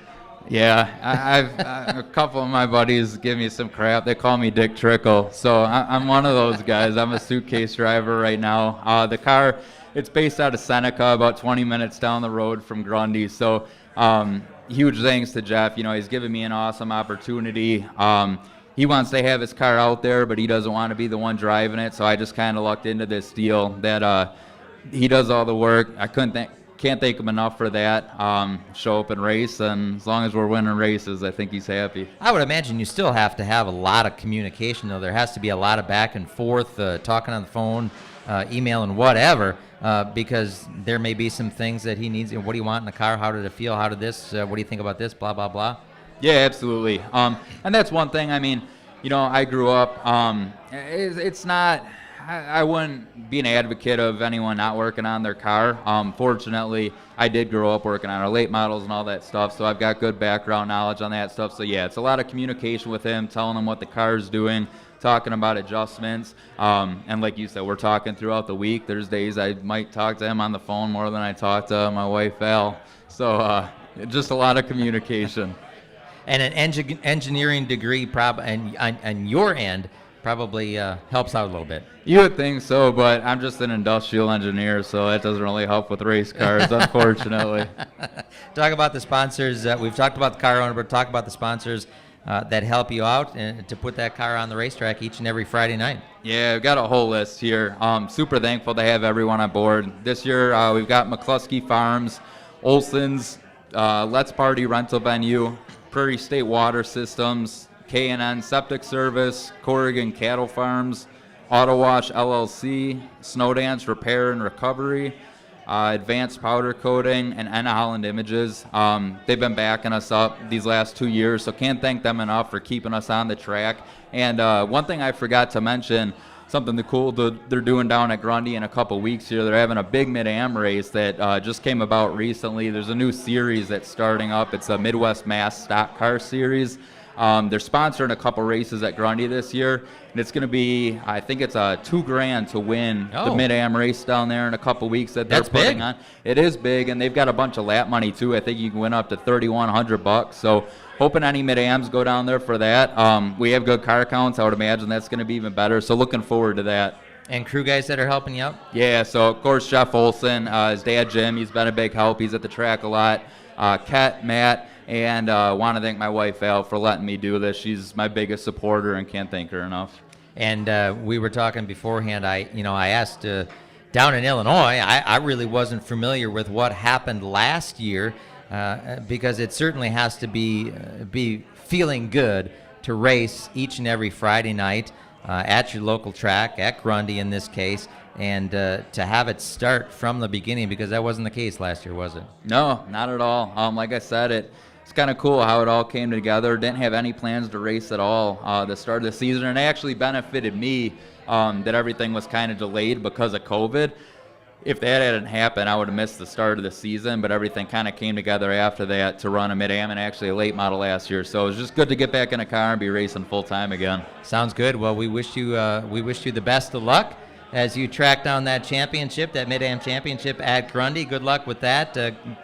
Yeah, I've a couple of my buddies give me some crap. They call me Dick Trickle. So I'm one of those guys. I'm a suitcase driver right now. The car, it's based out of Seneca, about 20 minutes down the road from Grundy. So huge thanks to Jeff. You know, he's given me an awesome opportunity. He wants to have his car out there, but he doesn't want to be the one driving it. So I just kind of lucked into this deal that he does all the work. I can't thank him enough for that. Show up and race, and as long as we're winning races, I think he's happy. I would imagine you still have to have a lot of communication, though. There has to be a lot of back and forth, talking on the phone, emailing, whatever, because there may be some things that he needs. What do you want in the car? How did it feel? How did this? What do you think about this? Blah, blah, blah. Yeah, absolutely. And that's one thing. I mean, you know, I grew up. It's not. I wouldn't be an advocate of anyone not working on their car. Fortunately, I did grow up working on our late models and all that stuff, so I've got good background knowledge on that stuff. So yeah, it's a lot of communication with him, telling him what the car is doing, talking about adjustments. And like you said, we're talking throughout the week. There's days I might talk to him on the phone more than I talk to my wife, Val. So just a lot of communication. And an engineering degree on your end probably helps out a little bit. You would think so, but I'm just an industrial engineer, so that doesn't really help with race cars, unfortunately. Talk about the sponsors. We've talked about the car owner, but talk about the sponsors that help you out and to put that car on the racetrack each and every Friday night. Yeah, we've got a whole list here. Super thankful to have everyone on board. This year, we've got McCluskey Farms, Olson's, Let's Party Rental Venue, Prairie State Water Systems, K&N Septic Service, Corrigan Cattle Farms, Auto Wash LLC, Snow Dance Repair and Recovery, Advanced Powder Coating, and Anna Holland Images. They've been backing us up these last 2 years, so can't thank them enough for keeping us on the track. And one thing I forgot to mention, something cool they're doing down at Grundy in a couple weeks here. They're having a big Mid-Am race that just came about recently. There's a new series that's starting up. It's a Midwest Mass Stock Car Series. They're sponsoring a couple races at Grundy this year, and it's going to be, I think it's $2,000 to win the Mid-Am race down there in a couple weeks that they're putting on. It is big, and they've got a bunch of lap money too. I think you can win up to $3,100. So hoping any Mid-Ams go down there for that. We have good car counts. I would imagine that's going to be even better. So looking forward to that. And crew guys that are helping you out? Yeah, so of course Jeff Olson, his dad Jim, he's been a big help. He's at the track a lot. Ket, Matt, and want to thank my wife Val for letting me do this. She's my biggest supporter and can't thank her enough. And we were talking beforehand. I asked down in Illinois. I really wasn't familiar with what happened last year because it certainly has to be feeling good to race each and every Friday night at your local track, at Grundy in this case, and to have it start from the beginning, because that wasn't the case last year, was it? No, not at all. Like I said, it's kind of cool how it all came together. Didn't have any plans to race at all the start of the season, and it actually benefited me that everything was kind of delayed because of COVID. If that hadn't happened, I would have missed the start of the season, but everything kind of came together after that to run a Mid-Am and actually a late model last year. So it was just good to get back in a car and be racing full time again. Sounds good. Well, we wish you the best of luck as you track down that championship, that Mid-Am championship at Grundy. Good luck with that.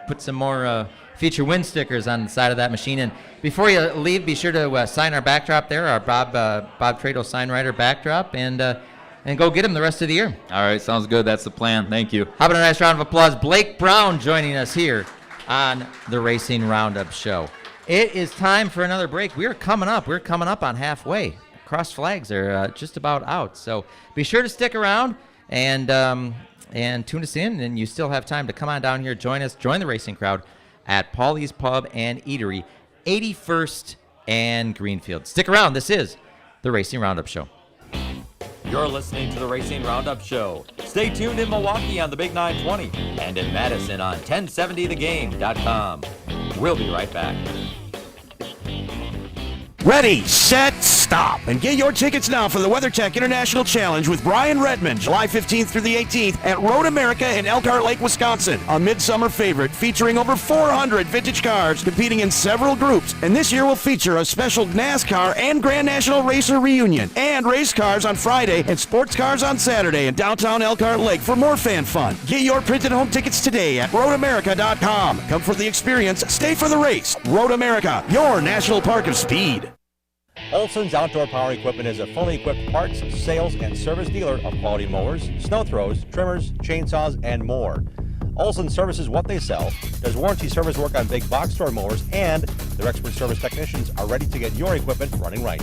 Put some more feature win stickers on the side of that machine. And before you leave, be sure to sign our backdrop there, our Bob Trado sign writer backdrop. And and go get him the rest of the year. All right, sounds good. That's the plan. Thank you. How about a nice round of applause? Blake Brown joining us here on the Racing Roundup Show. It is time for another break. We're coming up. We're coming up on halfway. Cross flags are just about out. So be sure to stick around and tune us in. And you still have time to come on down here, join us, join the racing crowd at Paulie's Pub and Eatery, 81st and Greenfield. Stick around. This is the Racing Roundup Show. You're listening to the Racing Roundup Show. Stay tuned in Milwaukee on the Big 920 and in Madison on 1070thegame.com. We'll be right back. Ready, set, stop, and get your tickets now for the WeatherTech International Challenge with Brian Redmond, July 15th through the 18th at Road America in Elkhart Lake, Wisconsin. A midsummer favorite featuring over 400 vintage cars competing in several groups. And this year will feature a special NASCAR and Grand National Racer reunion and race cars on Friday and sports cars on Saturday in downtown Elkhart Lake for more fan fun. Get your printed home tickets today at roadamerica.com. Come for the experience, stay for the race. Road America, your national park of speed. Olson's Outdoor Power Equipment is a fully equipped parts, sales, and service dealer of quality mowers, snow throws, trimmers, chainsaws, and more. Olson services what they sell, does warranty service work on big box store mowers, and their expert service technicians are ready to get your equipment running right.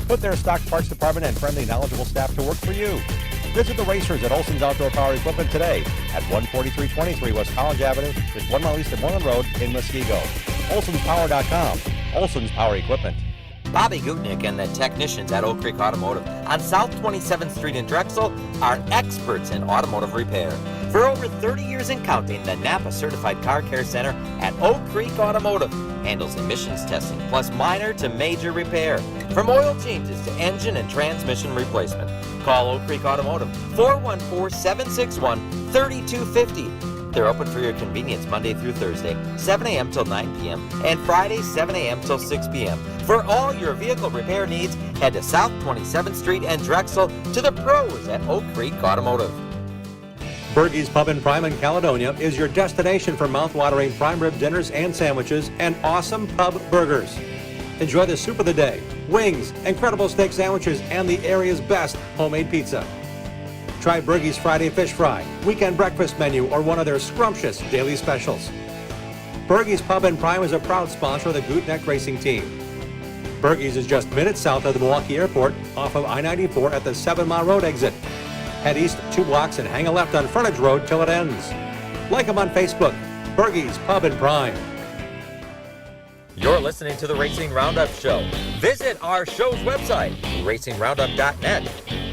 Put their stock parts department and friendly, knowledgeable staff to work for you. Visit the racers at Olson's Outdoor Power Equipment today at 14323 West College Avenue, just 1 mile east of Moreland Road in Muskego. Olson'sPower.com. Olson's Power Equipment. Bobby Gutnick and the technicians at Oak Creek Automotive on South 27th Street in Drexel are experts in automotive repair. For over 30 years and counting, the Napa Certified Car Care Center at Oak Creek Automotive handles emissions testing plus minor to major repair, from oil changes to engine and transmission replacement. Call Oak Creek Automotive 414-761-3250. They're open for your convenience Monday through Thursday, 7 a.m. till 9 p.m. and Friday, 7 a.m. till 6 p.m. For all your vehicle repair needs, head to South 27th Street and Drexel to the pros at Oak Creek Automotive. Bergie's Pub and Prime in Caledonia is your destination for mouth-watering prime rib dinners and sandwiches and awesome pub burgers. Enjoy the soup of the day, wings, incredible steak sandwiches, and the area's best homemade pizza. Try Bergie's Friday Fish Fry, weekend breakfast menu, or one of their scrumptious daily specials. Bergie's Pub and Prime is a proud sponsor of the Gutneck Racing Team. Bergie's is just minutes south of the Milwaukee Airport off of I-94 at the 7 Mile Road exit. Head east 2 blocks and hang a left on Frontage Road till it ends. Like them on Facebook, Bergie's Pub and Prime. You're listening to the Racing Roundup Show. Visit our show's website, racingroundup.net.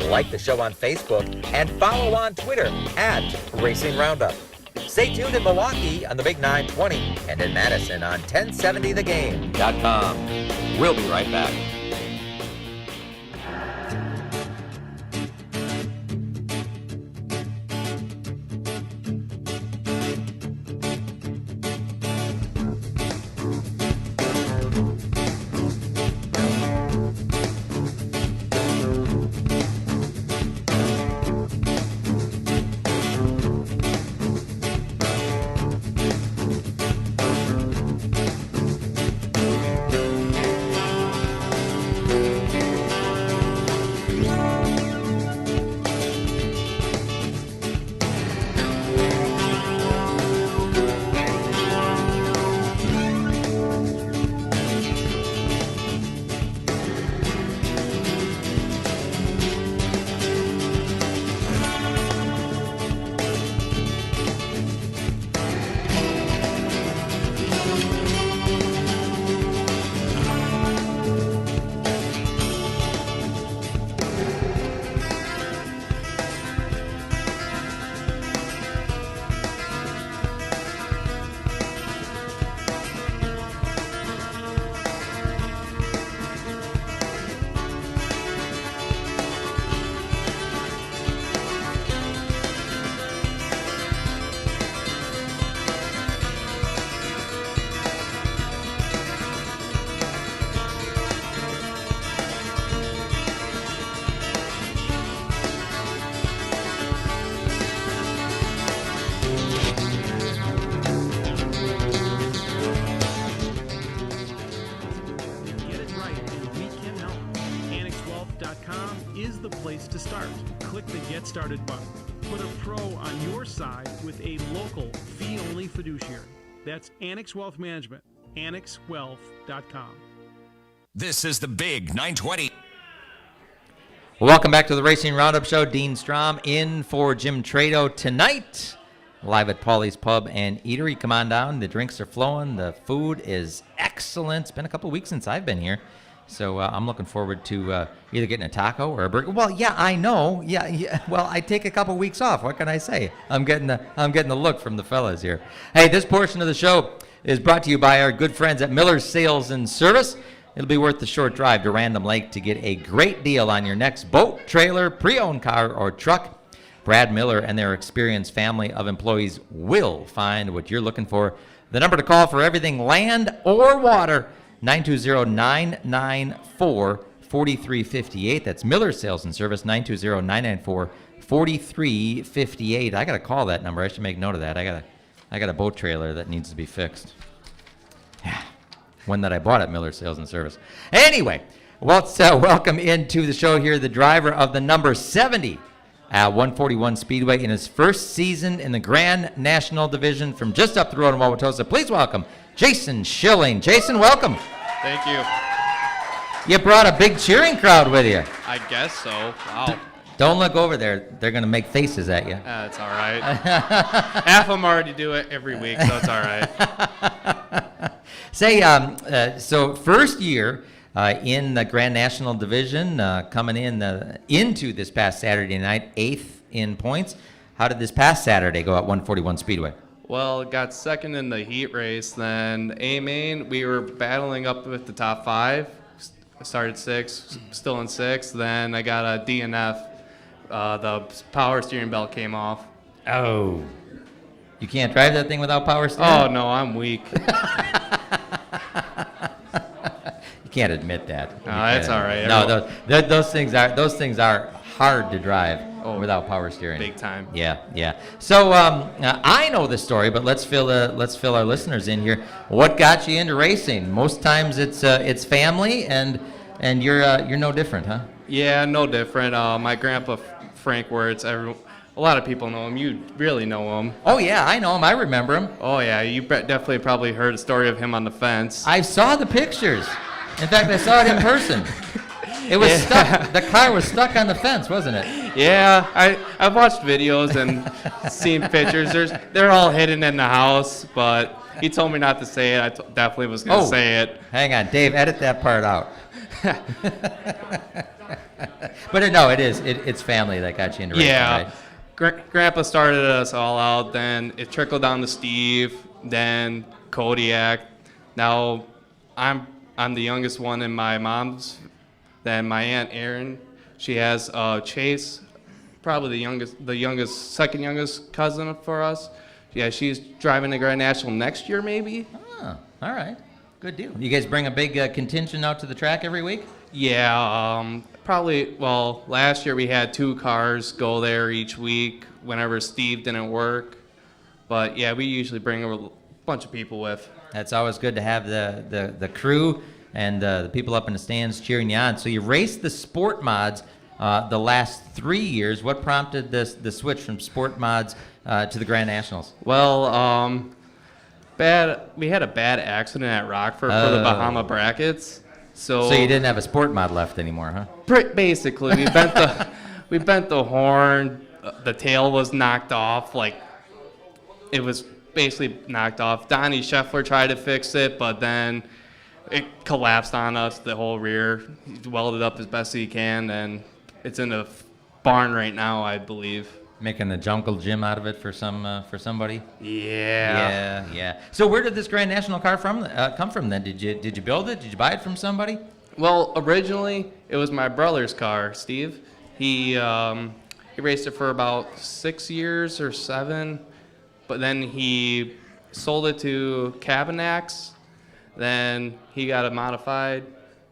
Like the show on Facebook and follow on Twitter at Racing Roundup. Stay tuned in Milwaukee on the Big 920 and in Madison on 1070thegame.com. We'll be right back. the place to start. Click the Get Started button. Put a pro on your side with a local, fee-only fiduciary. That's Annex Wealth Management, annexwealth.com. This is the Big 920. Welcome back to the Racing Roundup Show. Dean Strom in for Jim Trado tonight, live at Paulie's Pub and Eatery. Come on down. The drinks are flowing. The food is excellent. It's been a couple of weeks since I've been here, so I'm looking forward to either getting a taco or a burger. Well, yeah, I know. Yeah. Well, I take a couple of weeks off. What can I say? I'm getting the look from the fellas here. Hey, this portion of the show is brought to you by our good friends at Miller's Sales and Service. It'll be worth the short drive to Random Lake to get a great deal on your next boat, trailer, pre-owned car, or truck. Brad Miller and their experienced family of employees will find what you're looking for. The number to call for everything land or water, 920-994-4358. That's Miller Sales and Service, 920-994-4358. I got to call that number. I should make note of that. I got a boat trailer that needs to be fixed. Yeah. One that I bought at Miller Sales and Service. Anyway, let's welcome into the show here the driver of the number 70 at 141 Speedway in his first season in the Grand National Division from just up the road in Wauwatosa. Please welcome Jason Schilling. Jason, welcome. Thank you. You brought a big cheering crowd with you. I guess so. Wow. Don't look over there. They're going to make faces at you. That's all right. Half of them already do it every week, so it's all right. Say, so first year in the Grand National Division, coming into this past Saturday night, 8th in points. How did this past Saturday go at 141 Speedway? Well, got second in the heat race. Then A-Main, we were battling up with the top 5. Started 6, still in 6th. Then I got a DNF. The power steering belt came off. Oh. You can't drive that thing without power steering? Oh, no, I'm weak. You can't admit that. No, that's all right. No, those things are hard to drive without power steering. Big time. Yeah. So I know the story, but let's fill our listeners in here. What got you into racing? Most times it's family, and you're no different, huh? Yeah, no different. My grandpa Frank Wirtz, a lot of people know him. You really know him. Oh, yeah, I know him. I remember him. Oh, yeah, you definitely probably heard a story of him on the fence. I saw the pictures. In fact, I saw it in person. It was stuck. The car was stuck on the fence, wasn't it? Yeah, I've watched videos and seen pictures. They're all hidden in the house, but he told me not to say it. I definitely was going to say it. Hang on, Dave, edit that part out. But no, it's family that got you into racing, right? Grandpa started us all out, then it trickled down to Steve, then Kodiak. Now I'm the youngest one in my mom's. Then my Aunt Erin, she has Chase, probably the second youngest cousin for us. Yeah, she's driving the Grand National next year maybe. Oh, all right. Good deal. You guys bring a big contingent out to the track every week? Yeah, probably, well, last year we had 2 cars go there each week whenever Steve didn't work. But yeah, we usually bring a bunch of people with. That's always good to have the crew and the people up in the stands cheering you on. So you raced the sport mods the last 3 years. What prompted the switch from sport mods to the Grand Nationals? Well, we had a bad accident at Rockford for the Bahama brackets. So you didn't have a sport mod left anymore, huh? Basically, we bent the horn. The tail was knocked off. Like, it was basically knocked off. Donnie Scheffler tried to fix it, but then it collapsed on us, the whole rear. He welded up as best he can, and it's in a barn right now, I believe. Making a jungle gym out of it for somebody. Yeah. So where did this Grand National car come from then? Did you build it? Did you buy it from somebody? Well, originally it was my brother's car, Steve. He raced it for about 6 years or 7, but then he sold it to Cabanax. Then he got it modified.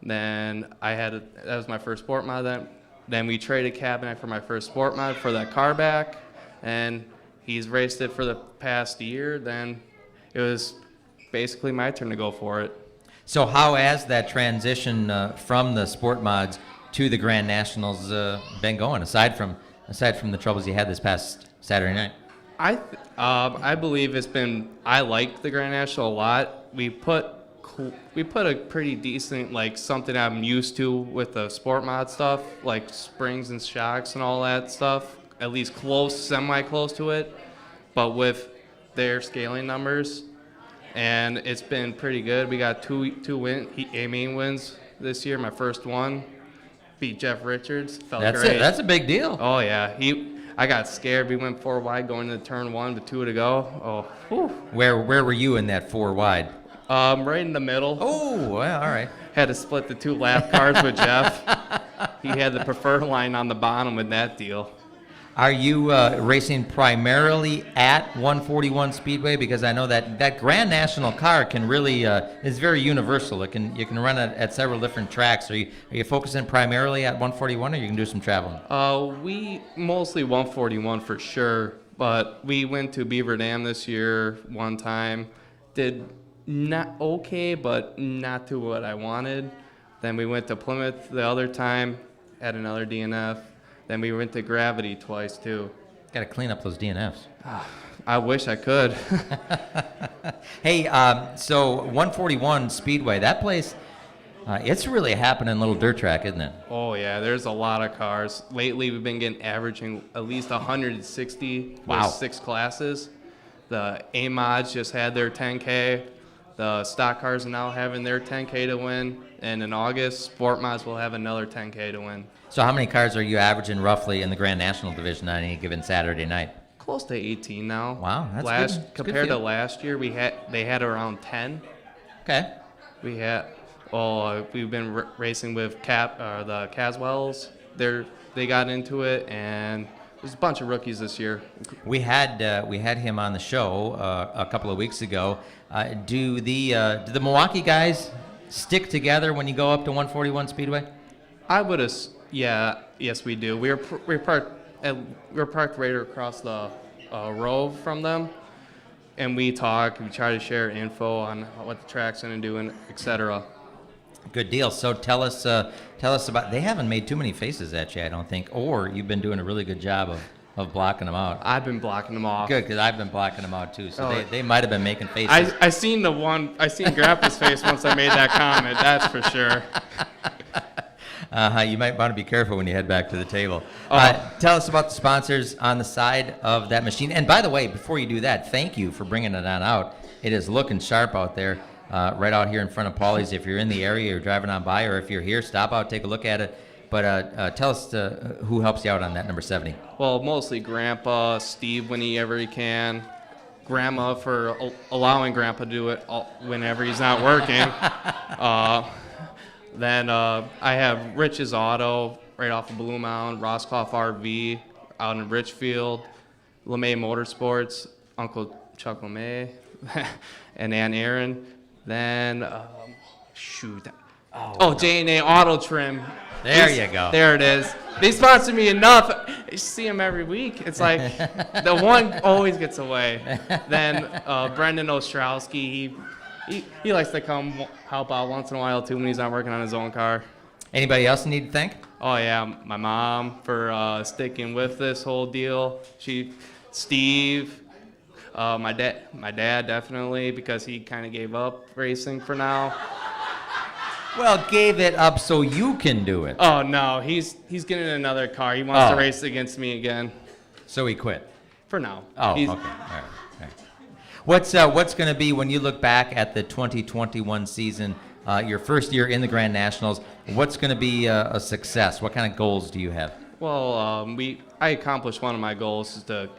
Then that was my first sport mod. Then we traded Cabanax for my first sport mod for that car back, and he's raced it for the past year. Then it was basically my turn to go for it. So how has that transition from the sport mods to the Grand Nationals been going, aside from the troubles you had this past Saturday night? I believe it's been. I like the Grand National a lot. We put a pretty decent, like something I'm used to with the sport mod stuff, like springs and shocks and all that stuff. At least semi-close to it, but with their scaling numbers, and it's been pretty good. We got two main wins this year. My first one, beat Jeff Richards. Felt great. That's a big deal. Oh yeah, I got scared. We went 4 wide going into turn 1 with 2 to go. Oh, whew. Where were you in that 4 wide? Right in the middle. Oh, well, all right. Had to split the 2 lap cars with Jeff. He had the preferred line on the bottom with that deal. Are you racing primarily at 141 Speedway? Because I know that Grand National car can really is very universal. You can run it at several different tracks. Are you focusing primarily at 141, or you can do some traveling? We mostly 141 for sure, but we went to Beaver Dam this year one time. Did not okay, but not to what I wanted. Then we went to Plymouth the other time, had another DNF. Then we went to Gravity twice, too. Got to clean up those DNFs. I wish I could. Hey, so 141 Speedway, that place, it's really a happening little dirt track, isn't it? Oh, yeah, there's a lot of cars. Lately, we've been averaging at least 160 with 6 classes. The A-Mods just had their 10K. The stock cars are now having their 10K to win. And in August, Sport Mods will have another 10K to win. So how many cars are you averaging roughly in the Grand National division on any given Saturday night? Close to 18 now. Wow, that's good. Compared to last year, they had around 10. Okay. We've been racing with the Caswells. They got into it, and there's a bunch of rookies this year. We had him on the show a couple of weeks ago. Do the Milwaukee guys stick together when you go up to 141 Speedway? I would have. Yeah, yes, we do. We're parked right across the row from them, and we talk. We try to share info on what the track's going to do, and etc. Good deal. So tell us about. They haven't made too many faces at you, I don't think, or you've been doing a really good job of blocking them out. I've been blocking them off. Good, because I've been blocking them out too. So they might have been making faces. I seen Grandpa's face once I made that comment. That's for sure. You might want to be careful when you head back to the table. Tell us about the sponsors on the side of that machine. And by the way, before you do that, thank you for bringing it on out. It is looking sharp out there, right out here in front of Paulie's. If you're in the area, you're driving on by, or if you're here, stop out, take a look at it. But tell us who helps you out on that number 70. Well, mostly Grandpa, Steve whenever he can, Grandma for allowing Grandpa to do it whenever he's not working. Then I have Rich's Auto right off of Blue Mound, Roscoff RV out in Richfield, LeMay Motorsports, Uncle Chuck LeMay, and Aunt Erin. Then, J&A Auto Trim. There you go. There it is. They sponsor me enough. I see them every week. It's like the one always gets away. Then Brendan Ostrowski, he likes to come help out once in a while too when he's not working on his own car. Anybody else you need to thank? Oh yeah, my mom for sticking with this whole deal. Steve, my dad definitely, because he kind of gave up racing for now. Well, gave it up so you can do it. Oh no, he's getting another car. He wants to race against me again. So he quit. For now. Oh, okay. All right. What's going to be when you look back at the 2021 season, your first year in the Grand Nationals? What's going to be a success? What kind of goals do you have? Well, I accomplished one of my goals is to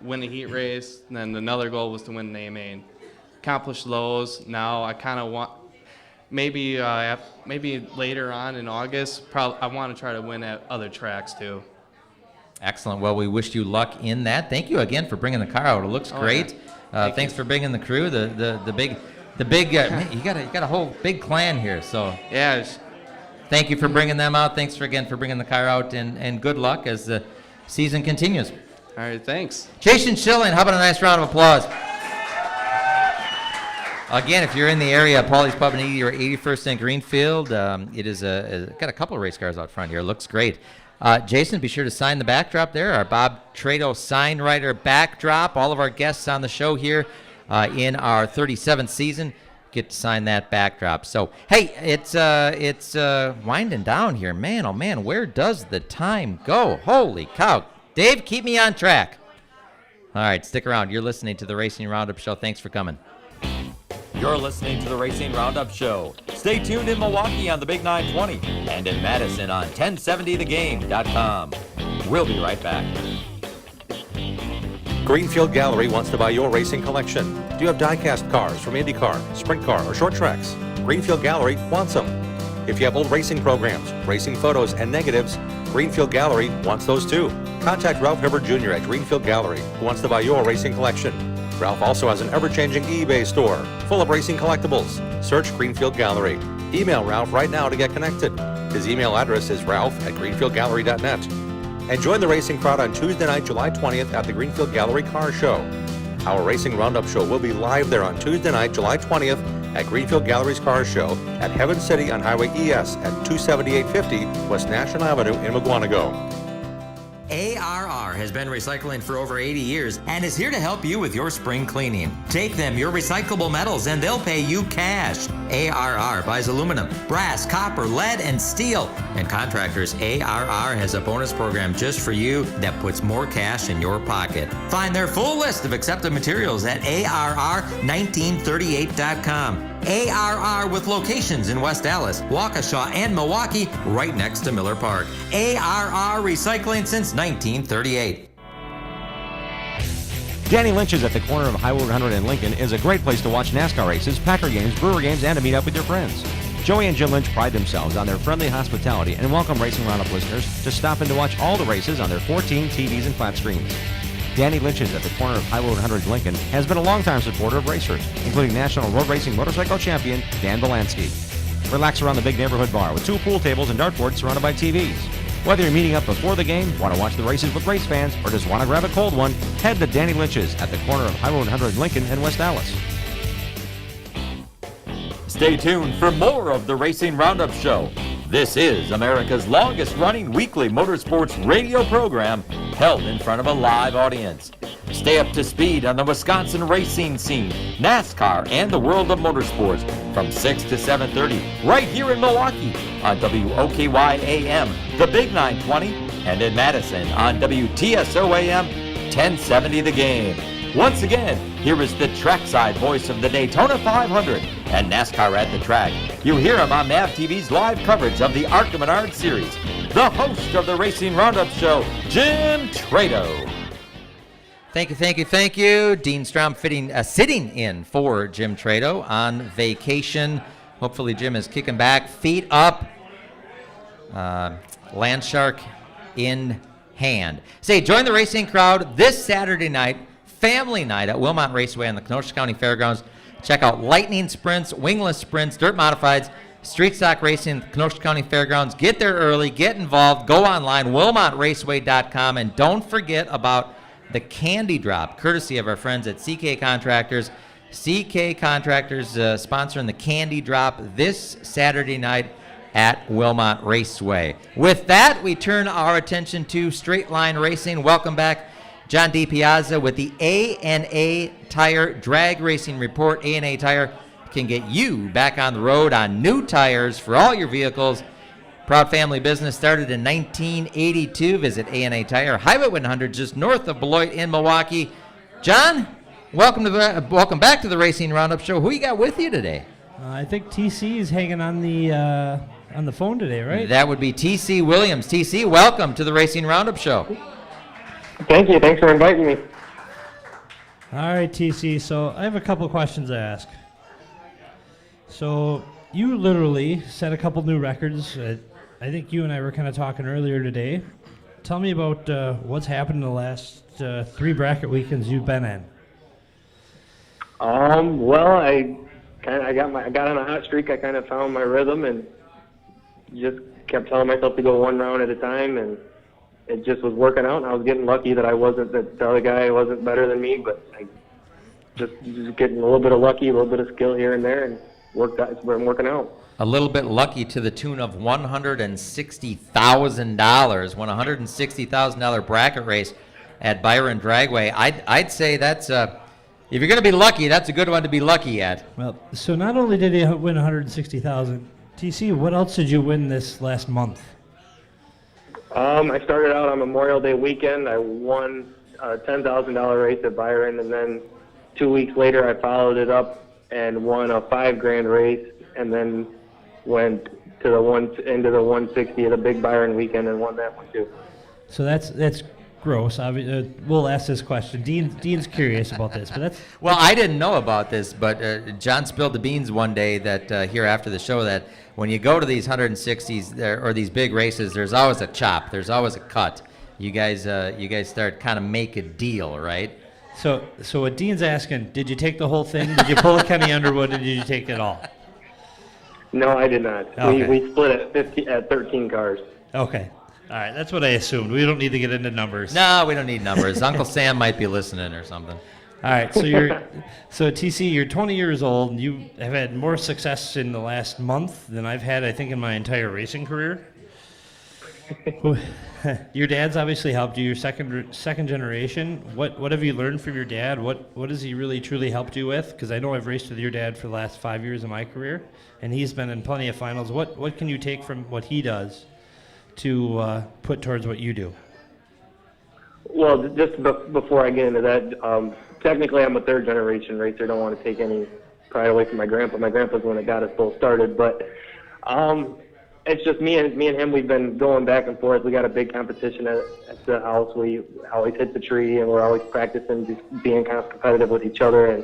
win a heat race, and then another goal was to win an A-Main. Accomplished those. Now I kind of want maybe later on in August. I want to try to win at other tracks too. Excellent. Well, we wish you luck in that. Thank you again for bringing the car out. It looks great. Thanks for bringing the crew. The big. Man, you got a whole big clan here. So yeah. Thank you for bringing them out. Thanks again for bringing the car out, and good luck as the season continues. All right. Thanks. Jason Schilling, how about a nice round of applause? Again, if you're in the area, Paulie's Pub and Eatery, or 81st and Greenfield, it is got a couple of race cars out front here. Looks great. Jason, be sure to sign the backdrop there. Our Bob Trado sign writer backdrop. All of our guests on the show here in our 37th season get to sign that backdrop. So, hey, it's winding down here. Man, oh man, where does the time go? Holy cow. Dave, keep me on track. All right, stick around. You're listening to the Racing Roundup Show. Thanks for coming. You're listening to the Racing Roundup Show. Stay tuned in Milwaukee on the Big 920 and in Madison on 1070thegame.com. We'll be right back. Greenfield Gallery wants to buy your racing collection. Do you have die-cast cars from IndyCar, Sprint Car, or short tracks? Greenfield Gallery wants them. If you have old racing programs, racing photos, and negatives, Greenfield Gallery wants those too. Contact Ralph Hibbert Jr. at Greenfield Gallery, who wants to buy your racing collection. Ralph also has an ever-changing eBay store full of racing collectibles. Search Greenfield Gallery. Email Ralph right now to get connected. His email address is ralph@greenfieldgallery.net. And join the racing crowd on Tuesday night, July 20th at the Greenfield Gallery Car Show. Our Racing Roundup Show will be live there on Tuesday night, July 20th at Greenfield Gallery's Car Show at Heaven City on Highway ES at 27850 West National Avenue in Mugwanago. ARR has been recycling for over 80 years and is here to help you with your spring cleaning. Take them your recyclable metals and they'll pay you cash. ARR buys aluminum, brass, copper, lead, and steel. And contractors, ARR has a bonus program just for you that puts more cash in your pocket. Find their full list of accepted materials at ARR1938.com. ARR with locations in West Dallas, Waukesha, and Milwaukee, right next to Miller Park. ARR Recycling since 1938. Danny Lynch's at the corner of Highway 100 and Lincoln is a great place to watch NASCAR races, Packer games, Brewer games, and to meet up with your friends. Joey and Jim Lynch pride themselves on their friendly hospitality and welcome Racing Roundup listeners to stop in to watch all the races on their 14 TVs and flat screens. Danny Lynch's at the corner of Highway 100 Lincoln has been a longtime supporter of racers, including National Road Racing Motorcycle Champion Dan Belansky. Relax around the big neighborhood bar with 2 pool tables and dartboards surrounded by TVs. Whether you're meeting up before the game, want to watch the races with race fans, or just want to grab a cold one, head to Danny Lynch's at the corner of Highway 100 Lincoln and West Dallas. Stay tuned for more of the Racing Roundup Show. This is America's longest-running weekly motorsports radio program held in front of a live audience. Stay up to speed on the Wisconsin racing scene, NASCAR, and the world of motorsports from 6 to 7:30 right here in Milwaukee on WOKY AM, the Big 920, and in Madison on WTSO AM 1070 The Game. Once again, here is the trackside voice of the Daytona 500 and NASCAR at the track. You hear him on MAV TV's live coverage of the Arc of Menard Series. The host of the Racing Roundup Show, Jim Trado. Thank you. Dean Strom sitting in for Jim Trado on vacation. Hopefully Jim is kicking back, feet up, Landshark in hand. Say, join the racing crowd this Saturday night, family night at Wilmot Raceway on the Kenosha County Fairgrounds. Check out lightning sprints, wingless sprints, dirt modifieds, street stock racing, Kenosha County Fairgrounds. Get there early, get involved, go online, wilmotraceway.com, and don't forget about the candy drop, courtesy of our friends at CK Contractors. CK Contractors sponsoring the candy drop this Saturday night at Wilmot Raceway. With that, we turn our attention to straight line racing. Welcome back, John DiPiazza with the A&A Tire Drag Racing Report. A&A Tire can get you back on the road on new tires for all your vehicles. Proud family business, started in 1982. Visit A&A Tire, Highway 100, just north of Beloit in Milwaukee. John, welcome back to the Racing Roundup Show. Who you got with you today? I think TC is hanging on the phone today, right? That would be TC Williams. TC, welcome to the Racing Roundup Show. Thank you. Thanks for inviting me. All right, TC. So I have a couple questions to ask. So you literally set a couple new records. I think you and I were kind of talking earlier today. Tell me about what's happened in the last 3 bracket weekends you've been in. Well, I got on a hot streak. I kind of found my rhythm and just kept telling myself to go one round at a time, and it just was working out. And I was getting lucky that the other guy wasn't better than me, but just getting a little bit of lucky, a little bit of skill here and there, and it's been working out. A little bit lucky to the tune of $160,000. Won a $160,000 bracket race at Byron Dragway. I'd say that's if you're going to be lucky, that's a good one to be lucky at. Well, so not only did you win $160,000, TC, what else did you win this last month? I started out on Memorial Day weekend. I won a $10,000 race at Byron, and then 2 weeks later I followed it up and won a $5,000 race, and then went to into the 160 at a big Byron weekend and won that one too. So that's gross. We'll ask this question. Dean's curious about this, but that's well, I didn't know about this, but John spilled the beans one day that here after the show that when you go to these 160s or these big races, there's always a chop, there's always a cut. You guys start kind of make a deal, right? So what Dean's asking, did you take the whole thing? Did you pull a Kenny Underwood, or did you take it all? No, I did not. Okay. We split at 13 cars. Okay. All right, that's what I assumed. We don't need to get into numbers. No, we don't need numbers. Uncle Sam might be listening or something. All right, so TC, you're 20 years old, and you have had more success in the last month than I've had, I think, in my entire racing career. Your dad's obviously helped you. You're second generation. What have you learned from your dad? What has he really truly helped you with? Because I know I've raced with your dad for the last 5 years of my career, and he's been in plenty of finals. What can you take from what he does to put towards what you do? Well, just before I get into that, technically I'm a third generation racer. I don't want to take any pride away from my grandpa. My grandpa's the one that got us both started, but it's just me and him. We've been going back and forth. We got a big competition at the house. We always hit the tree, and we're always practicing, just being kind of competitive with each other, and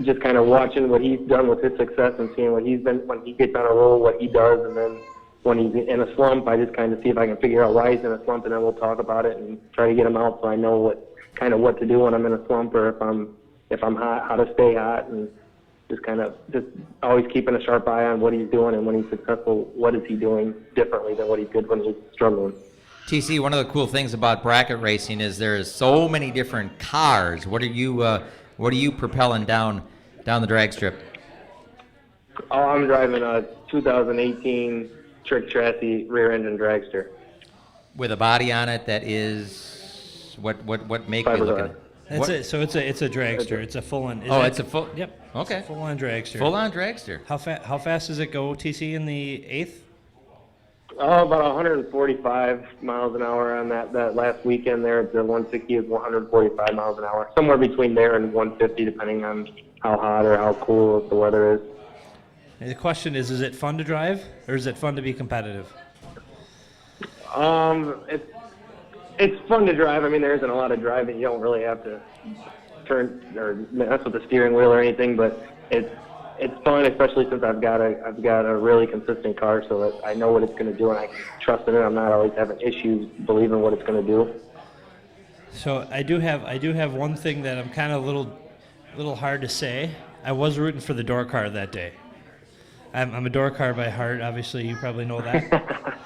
just kind of watching what he's done with his success and seeing what he's been when he gets on a roll, what he does, and then when he's in a slump, I just kind of see if I can figure out why he's in a slump, and then we'll talk about it and try to get him out so I know what to do when I'm in a slump, or if I'm hot, how to stay hot, and just always keeping a sharp eye on what he's doing, and when he's successful, what is he doing differently than what he did when he was struggling. TC, one of the cool things about bracket racing is there is so many different cars. What are you propelling down the drag strip? Oh, I'm driving a 2018 trick chassis rear engine dragster with a body on it that is what make we looking at? That's it. So it's a dragster. It's a full on. It's a full. Yep. Okay. Full on dragster. Full on dragster. How fast does it go, TC, in the 8th? Oh, about 145 miles an hour on that last weekend there. The 160 is 145 miles an hour, somewhere between there and 150, depending on how hot or how cool the weather is. And the question is it fun to drive, or is it fun to be competitive? It's fun to drive. I mean, there isn't a lot of driving. You don't really have to turn or mess with the steering wheel or anything, but it's fun, especially since I've got a really consistent car, so that I know what it's going to do and I can trust in it. I'm not always having issues believing what it's going to do. So I do have one thing that I'm kind of a little hard to say. I was rooting for the door car that day. I'm a door car by heart. Obviously, you probably know that.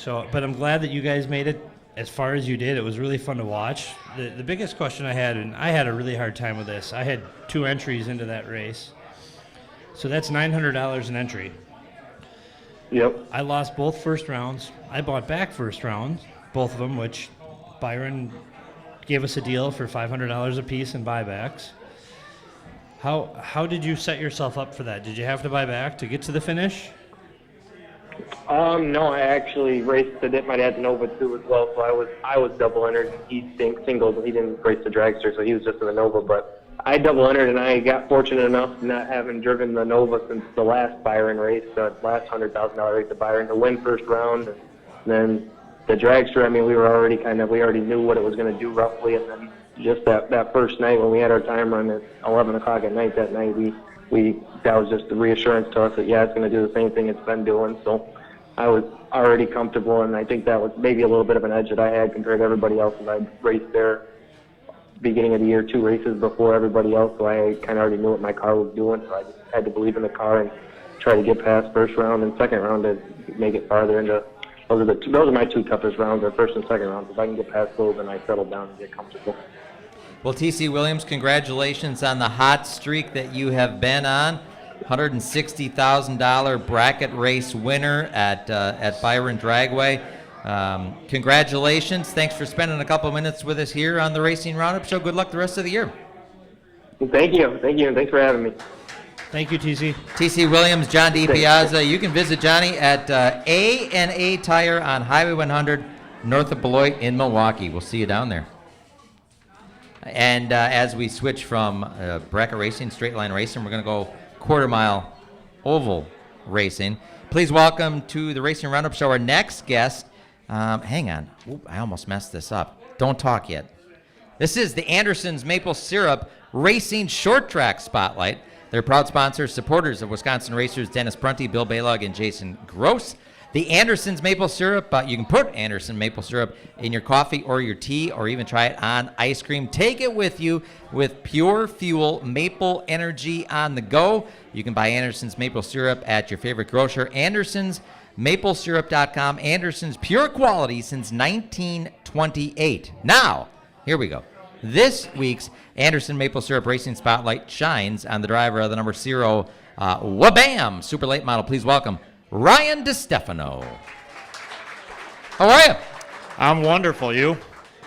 But I'm glad that you guys made it as far as you did. It was really fun to watch. The biggest question I had, and I had a really hard time with this, I had 2 entries into that race. So that's $900 an entry. Yep. I lost both first rounds. I bought back first rounds, both of them, which Byron gave us a deal for $500 a piece in buybacks. How did you set yourself up for that? Did you have to buy back to get to the finish? No, I actually raced my dad's Nova too as well, so I was double entered. He singled. He didn't race the dragster, so he was just in the Nova. But I double entered, and I got fortunate enough not having driven the Nova since the last Byron race, the last $100,000 race at Byron, to win first round. And then the dragster, I mean, we already knew what it was going to do roughly, and then just that first night when we had our time run at 11 o'clock at night that night, that was just the reassurance to us that, yeah, it's going to do the same thing it's been doing. So I was already comfortable, and I think that was maybe a little bit of an edge that I had compared to everybody else. And I raced there beginning of the year 2 races before everybody else, so I kind of already knew what my car was doing. So I just had to believe in the car and try to get past first round and second round to make it farther into. Those are my 2 toughest rounds, the first and second rounds. If I can get past those, then I settle down and get comfortable. Well, TC Williams, congratulations on the hot streak that you have been on. $160,000 bracket race winner at Byron Dragway. Congratulations. Thanks for spending a couple minutes with us here on the Racing Roundup Show. Good luck the rest of the year. Thank you, and thanks for having me. Thank you, TC. TC Williams, John DiPiazza. You can visit Johnny at A&A Tire on Highway 100 north of Beloit in Milwaukee. We'll see you down there. And as we switch from bracket racing, straight line racing, we're going to go quarter mile oval racing. Please welcome to the Racing Roundup Show our next guest. Hang on. Oop, I almost messed this up. Don't talk yet. This is the Anderson's Maple Syrup Racing Short Track Spotlight. They're proud sponsors, supporters of Wisconsin racers Dennis Prunty, Bill Baylog, and Jason Gross. The Anderson's Maple Syrup, you can put Anderson Maple Syrup in your coffee or your tea or even try it on ice cream. Take it with you with Pure Fuel Maple Energy on the go. You can buy Anderson's Maple Syrup at your favorite grocer, AndersonsMapleSyrup.com. Anderson's pure quality since 1928. Now, here we go. This week's Anderson Maple Syrup Racing Spotlight shines on the driver of the number 0 Wabam Super Late Model. Please welcome Ryan DeStefano. How are you? I'm wonderful. You?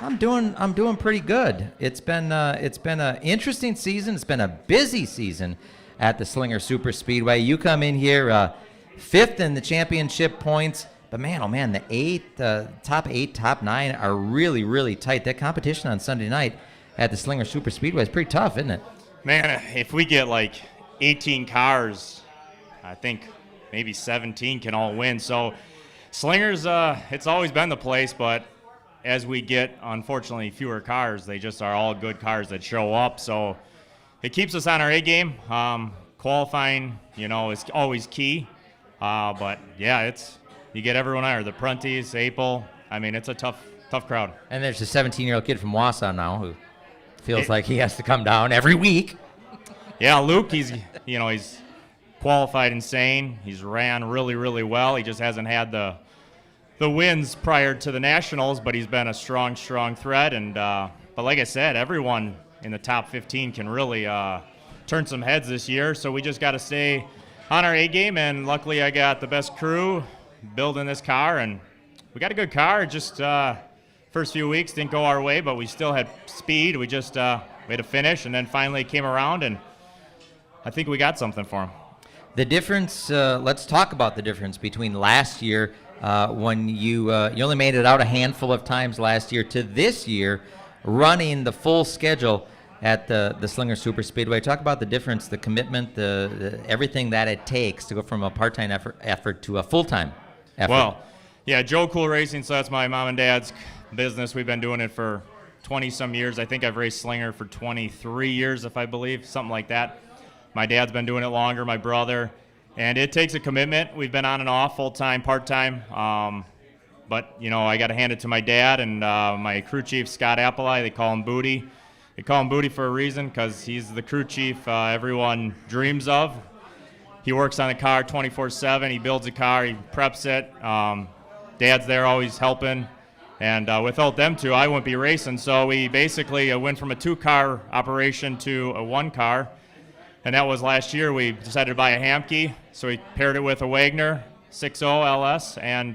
I'm doing pretty good. It's been an interesting season. It's been a busy season at the Slinger Super Speedway. You come in here 5th in the championship points. But man, oh man, the top 8, top 9 are really, really tight. That competition on Sunday night at the Slinger Super Speedway is pretty tough, isn't it? Man, if we get like 18 cars, I think maybe 17 can all win. So Slingers, it's always been the place, but as we get, unfortunately, fewer cars, they just are all good cars that show up. So it keeps us on our A game. Qualifying, is always key. But yeah, you get everyone there, the Prunties, Apel. I mean, it's a tough crowd. And there's a 17-year-old kid from Wausau now who feels like he has to come down every week. Yeah, Luke, he's qualified insane. He's ran really, really well. He just hasn't had the wins prior to the Nationals, but he's been a strong threat. And but like I said, everyone in the top 15 can really turn some heads this year. So we just got to stay on our A game. And luckily, I got the best crew building this car, and we got a good car. Just first few weeks didn't go our way, but we still had speed. We just we had to finish, and then finally came around, and I think we got something for him. The difference, let's talk about the difference between last year when you only made it out a handful of times last year to this year running the full schedule at the Slinger Super Speedway. Talk about the difference, the commitment, the everything that it takes to go from a part-time effort to a full-time effort. Well, yeah, Joe Cool Racing, so that's my mom and dad's business. We've been doing it for 20-some years. I think I've raced Slinger for 23 years, if I believe, something like that. My dad's been doing it longer, my brother, and it takes a commitment. We've been on and off, full-time, part-time, but, I got to hand it to my dad and my crew chief, Scott Appley. They call him Booty. They call him Booty for a reason because he's the crew chief everyone dreams of. He works on the car 24/7. He builds a car. He preps it. Dad's there always helping. And without them two, I wouldn't be racing. So we basically went from a 2-car operation to a 1-car. And that was last year. We decided to buy a Hamke. So we paired it with a Wagner 6.0 LS. And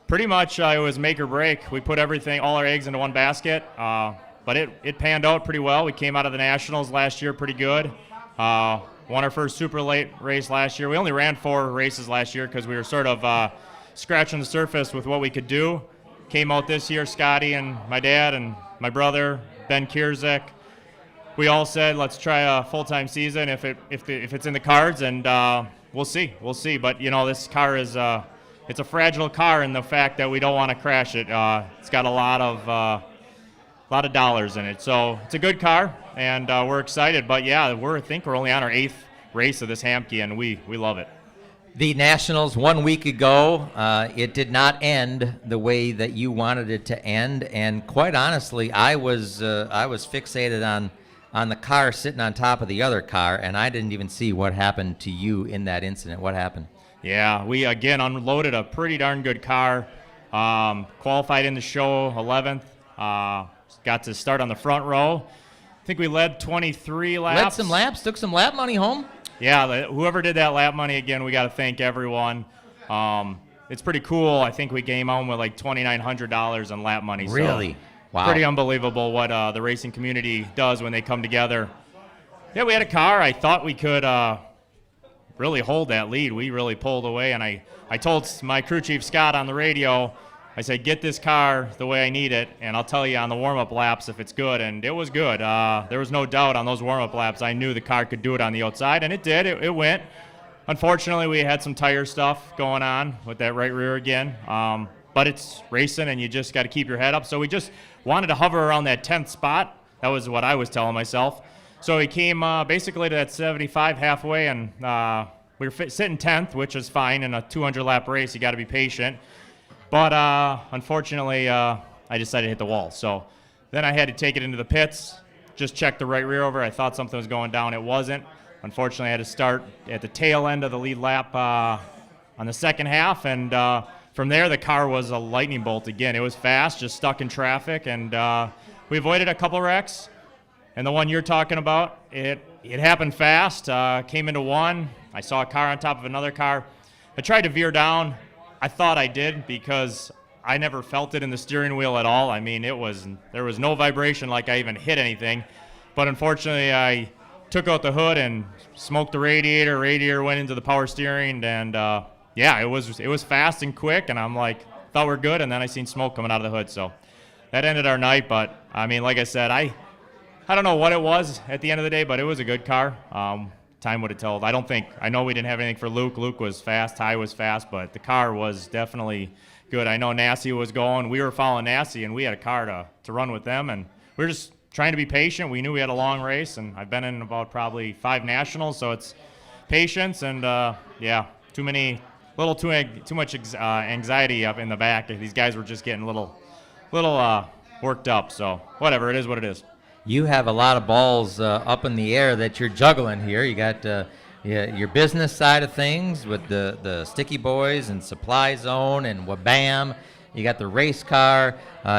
pretty much it was make or break. We put all our eggs into one basket. But it panned out pretty well. We came out of the Nationals last year pretty good. Won our first super late race last year. We only ran 4 races last year because we were sort of scratching the surface with what we could do. Came out this year, Scotty and my dad and my brother, Ben Kierzek. We all said, let's try a full-time season if it's in the cards, and we'll see. But, this car is it's a fragile car in the fact that we don't want to crash it. It's got a lot of dollars in it. So it's a good car, and we're excited. But, yeah, I think we're only on our 8th race of this Hamke, and we love it. The Nationals 1 week ago, it did not end the way that you wanted it to end, and quite honestly, I was fixated on the car sitting on top of the other car, and I didn't even see what happened to you in that incident. What happened? Yeah, we again unloaded a pretty darn good car, qualified in the show 11th. got to start on the front row. I think we led 23 laps. Led some laps, took some lap money home. Yeah, whoever did that lap money, again, we got to thank everyone. It's pretty cool. I think we came home with like $2,900 in lap money. Really? So Wow. Pretty unbelievable what the racing community does when they come together. Yeah, we had a car. I thought we could really hold that lead. We really pulled away, and I told my crew chief, Scott, on the radio, I said, get this car the way I need it, and I'll tell you on the warm-up laps if it's good, and it was good. There was no doubt on those warm-up laps. I knew the car could do it on the outside, and it did. It went. Unfortunately, we had some tire stuff going on with that right rear again, but it's racing, and you just got to keep your head up. So we just wanted to hover around that 10th spot. That was what I was telling myself. So we came basically to that 75 halfway, and we were sitting 10th, which is fine. In a 200-lap race, you got to be patient. But unfortunately, I decided to hit the wall. So then I had to take it into the pits, just check the right rear over. I thought something was going down. It wasn't. Unfortunately, I had to start at the tail end of the lead lap on the second half, and from there, the car was a lightning bolt again. It was fast, just stuck in traffic, and we avoided a couple wrecks. And the one you're talking about, it happened fast. Came into one. I saw a car on top of another car. I tried to veer down. I thought I did because I never felt it in the steering wheel at all. I mean, there was no vibration like I even hit anything. But unfortunately, I took out the hood and smoked the radiator. Radiator went into the power steering, and yeah, it was fast and quick. And I'm like, thought we're good, and then I seen smoke coming out of the hood. So that ended our night. But I mean, like I said, I don't know what it was at the end of the day, but it was a good car. Time would have told. I know we didn't have anything for Luke. Luke was fast. Ty was fast, but the car was definitely good. I know Nassie was going. We were following Nassie, and we had a car to run with them, and we were just trying to be patient. We knew we had a long race, and I've been in about probably 5 nationals, so it's patience and yeah, too much anxiety up in the back. These guys were just getting a little worked up. So whatever, it is what it is. You have a lot of balls up in the air that you're juggling here. You got your business side of things with the Sticky Boys and Supply Zone and Wabam. You got the race car.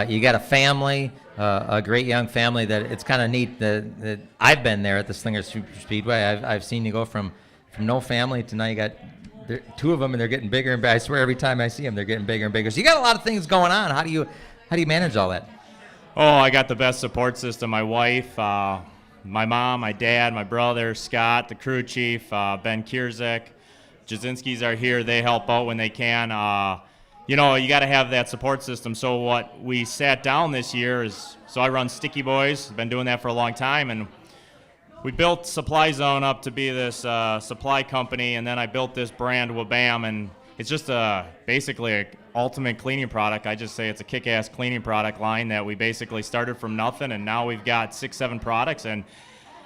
You got a family, a great young family. That it's kind of neat that I've been there at the Slinger Super Speedway. I've seen you go from no family to now you got 2 of them, and they're getting bigger and bigger. I swear every time I see them, they're getting bigger and bigger. So you got a lot of things going on. How do you manage all that? Oh, I got the best support system. My wife, my mom, my dad, my brother, Scott, the crew chief, Ben Kierzek, Jasinskis are here. They help out when they can. You got to have that support system. So what we sat down this year is, so I run Sticky Boys. Been doing that for a long time, and we built Supply Zone up to be this supply company, and then I built this brand, Wabam, and it's just basically an ultimate cleaning product. I just say it's a kick-ass cleaning product line that we basically started from nothing, and now we've got 6-7 products. And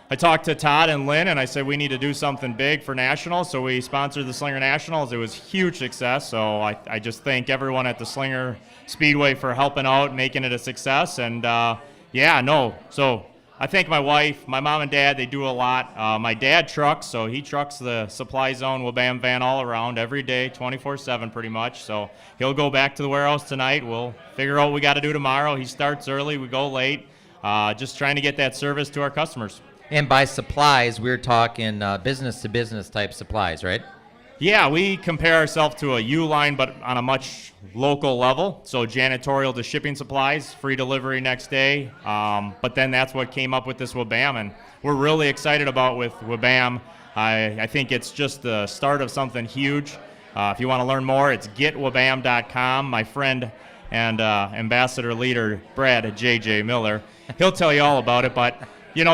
I talked to Todd and Lynn, and I said we need to do something big for Nationals, so we sponsored the Slinger Nationals. It was a huge success, so I just thank everyone at the Slinger Speedway for helping out, making it a success. And so I thank my wife, my mom and dad. They do a lot. My dad trucks, so he trucks the Supply Zone Wabam van all around every day, 24/7 pretty much. So he'll go back to the warehouse tonight. We'll figure out what we got to do tomorrow. He starts early, we go late, just trying to get that service to our customers. And by supplies, we're talking business-to-business type supplies, right? Yeah, we compare ourselves to a U-line, but on a much local level. So janitorial to shipping supplies, free delivery next day. But then that's what came up with this Wabam, and we're really excited about with Wabam. I think it's just the start of something huge. If you want to learn more, it's getwabam.com. My friend and ambassador leader, Brad JJ Miller, he'll tell you all about it. But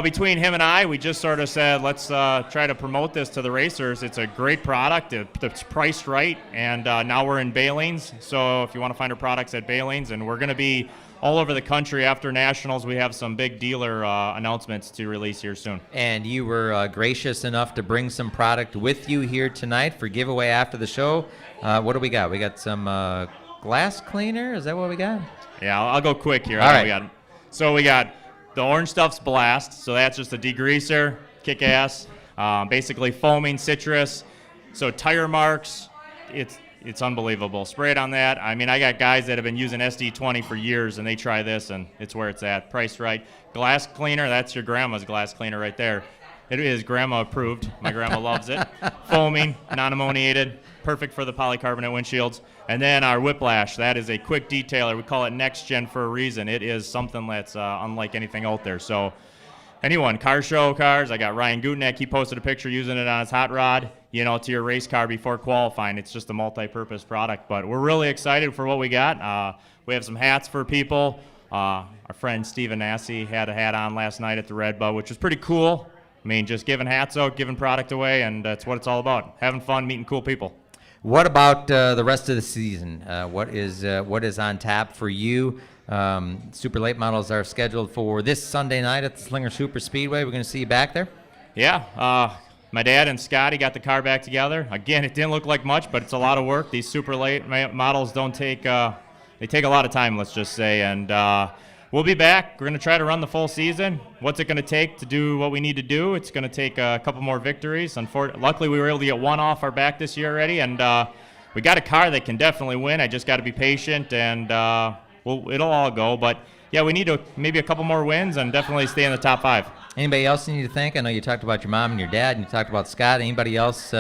between him and I, we just sort of said, let's try to promote this to the racers. It's a great product. It's priced right, and now we're in Bailey's. So if you want to find our products at Bailey's, and we're going to be all over the country after Nationals. We have some big dealer announcements to release here soon. And you were gracious enough to bring some product with you here tonight for giveaway after the show. What do we got? We got some glass cleaner. Is that what we got? Yeah, I'll go quick here. All right. We got the Orange Stuff's Blast, so that's just a degreaser, kick-ass, basically foaming citrus. So tire marks, it's it's unbelievable. Spray it on that. I mean, I got guys that have been using SD20 for years, and they try this, and it's where it's at. Priced right. Glass cleaner, that's your grandma's glass cleaner right there. It is grandma approved. My grandma loves it. Foaming, non-ammoniated, perfect for the polycarbonate windshields. And then our Whiplash, that is a quick detailer. We call it next gen for a reason. It is something that's unlike anything out there. So anyone, car show cars, I got Ryan Gutenek, he posted a picture using it on his hot rod, you know, to your race car before qualifying. It's just a multi-purpose product, but we're really excited for what we got. We have some hats for people. Our friend Steven Nassi had a hat on last night at the Red Bud, which was pretty cool. I mean, just giving hats out, giving product away, and that's what it's all about. Having fun, meeting cool people. What about the rest of the season? What is on tap for you? Super late models are scheduled for this Sunday night at the Slinger Super Speedway. We're going to see you back there. Yeah, my dad and Scotty got the car back together. Again, it didn't look like much, but it's a lot of work. These super late models don't take, they take a lot of time, let's just say, and we'll be back. We're going to try to run the full season. What's it going to take to do what we need to do? It's going to take a couple more victories. Luckily, we were able to get one off our back this year already, and we got a car that can definitely win. I just got to be patient, and it'll all go. But, yeah, we need maybe a couple more wins and definitely stay in the top 5. Anybody else you need to thank? I know you talked about your mom and your dad, and you talked about Scott. Anybody else,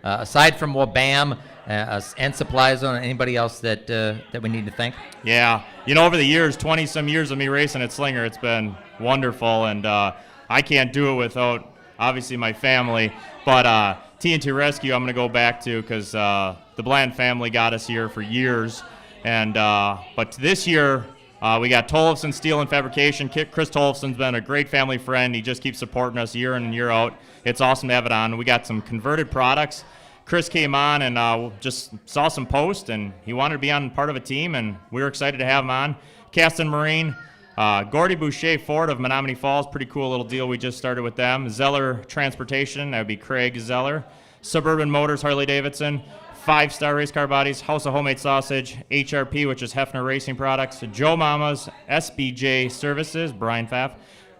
aside from Wabam and Supply Zone, anybody else that we need to thank? Yeah. You know, over the years, 20-some years of me racing at Slinger, it's been wonderful, and I can't do it without, obviously, my family. But TNT Rescue I'm going to go back to because the Bland family got us here for years. And but this year, we got Tollefson Steel and Fabrication. Chris Tollefson's been a great family friend. He just keeps supporting us year in and year out. It's awesome to have it on. We got some converted products. Chris came on and just saw some posts, and he wanted to be on part of a team, and we were excited to have him on. Caston Marine, Gordy Boucher Ford of Menominee Falls, pretty cool little deal we just started with them. Zeller Transportation, that would be Craig Zeller. Suburban Motors, Harley Davidson. 5-Star Race Car Bodies, House of Homemade Sausage, HRP, which is Hefner Racing Products, Joe Mama's, SBJ Services, Brian Pfaff,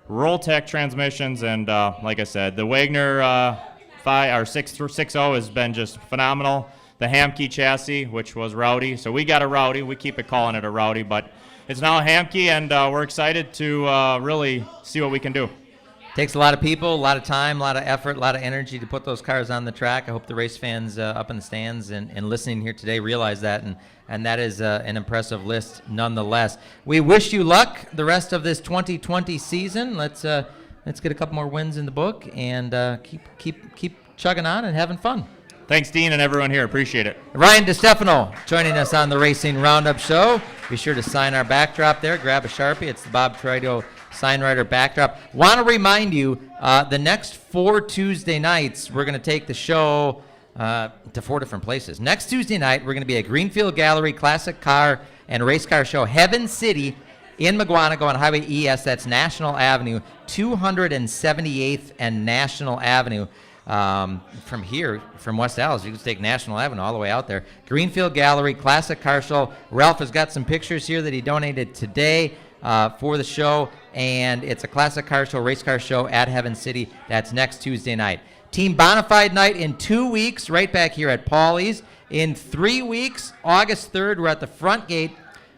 Rolltech Transmissions, and like I said, the Wagner 660 has been just phenomenal. The Hamke chassis, which was Rowdy. So we got a Rowdy. We keep calling it a Rowdy, but it's now a Hamke, and we're excited to really see what we can do. Takes a lot of people, a lot of time, a lot of effort, a lot of energy to put those cars on the track. I hope the race fans up in the stands and listening here today realize that, and that is an impressive list nonetheless. We wish you luck the rest of this 2020 season. Let's get a couple more wins in the book and keep chugging on and having fun. Thanks, Dean, and everyone here. Appreciate it. Ryan DeStefano joining us on the Racing Roundup Show. Be sure to sign our backdrop there. Grab a Sharpie. It's the Bob Troido Sign Rider backdrop. Want to remind you, the next 4 Tuesday nights, we're going to take the show to 4 different places. Next Tuesday night, we're going to be at Greenfield Gallery Classic Car and Race Car Show, Heaven City in Mugwanago on Highway ES. That's National Avenue, 278th and National Avenue. From here, from West Allis, you can take National Avenue all the way out there. Greenfield Gallery Classic Car Show. Ralph has got some pictures here that he donated today for the show, and it's a classic car show, race car show at Heaven City. That's next Tuesday night. Team Bonafide night in 2 weeks, right back here at Paulie's. In 3 weeks, August 3rd, we're at the front gate,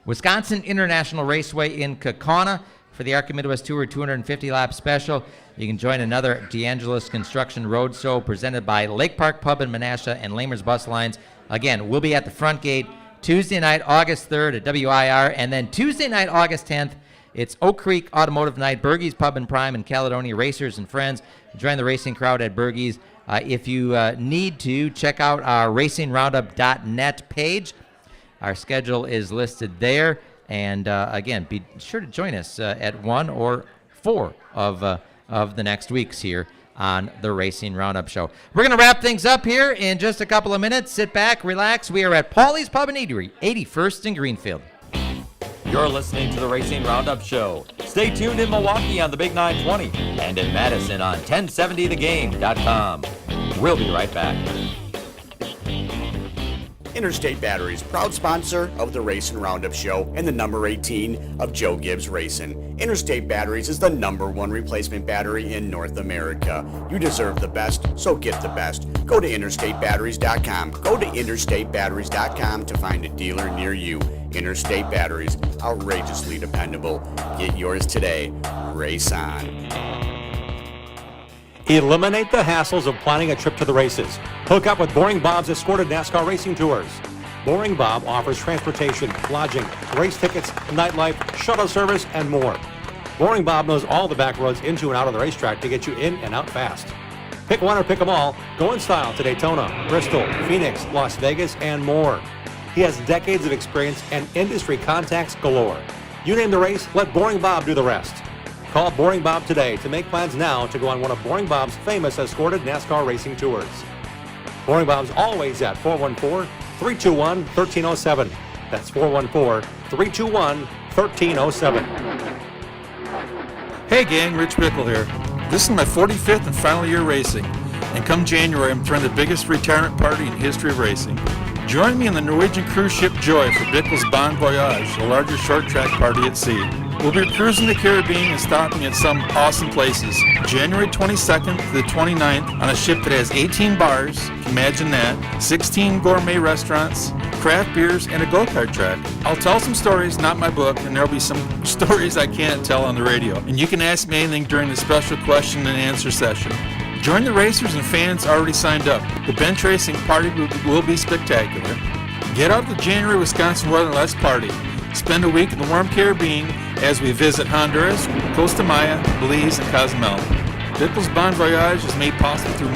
Wisconsin International Raceway in Kaukauna for the ARCA Midwest Tour 250-lap special. You can join another DeAngelis Construction Road Show presented by Lake Park Pub in Menasha and Lamers Bus Lines. Again, we'll be at the front gate Tuesday night, August 3rd at WIR, and then Tuesday night, August 10th, it's Oak Creek Automotive Night, Bergey's Pub and Prime, and Caledonia Racers and Friends. Join the racing crowd at Bergey's. If you need to, check out our racingroundup.net page. Our schedule is listed there. And again, be sure to join us at 1 or 4 of the next weeks here on the Racing Roundup Show. We're going to wrap things up here in just a couple of minutes. Sit back, relax. We are at Paulie's Pub and Eatery, 81st and Greenfield. You're listening to the Racing Roundup Show. Stay tuned in Milwaukee on the Big 920 and in Madison on 1070thegame.com. We'll be right back. Interstate Batteries, proud sponsor of the Racing Roundup Show and the number 18 of Joe Gibbs Racing. Interstate Batteries is the #1 replacement battery in North America. You deserve the best, so get the best. Go to interstatebatteries.com. Go to interstatebatteries.com to find a dealer near you. Interstate Batteries, outrageously dependable. Get yours today. Race on. Eliminate the hassles of planning a trip to the races. Hook up with Boring Bob's Escorted NASCAR Racing Tours. Boring Bob offers transportation, lodging, race tickets, nightlife, shuttle service, and more. Boring Bob knows all the back roads into and out of the racetrack to get you in and out fast. Pick one or pick them all. Go in style to Daytona, Bristol, Phoenix, Las Vegas, and more. He has decades of experience and industry contacts galore. You name the race, let Boring Bob do the rest. Call Boring Bob today to make plans now to go on one of Boring Bob's famous escorted NASCAR racing tours. Boring Bob's always at 414-321-1307. That's 414-321-1307. Hey gang, Rich Bickle here. This is my 45th and final year racing, and come January I'm throwing the biggest retirement party in history of racing. Join me on the Norwegian cruise ship Joy for Bickle's Bon Voyage, the largest short track party at sea. We'll be cruising the Caribbean and stopping at some awesome places. January 22nd to the 29th on a ship that has 18 bars, imagine that, 16 gourmet restaurants, craft beers, and a go-kart track. I'll tell some stories, not my book, and there'll be some stories I can't tell on the radio. And you can ask me anything during the special question and answer session. Join the racers and fans already signed up. The bench racing party will be spectacular. Get out of the January Wisconsin weather and let's party. Spend a week in the warm Caribbean as we visit Honduras, Costa Maya, Belize, and Cozumel. Bickle's Bon Voyage is made possible through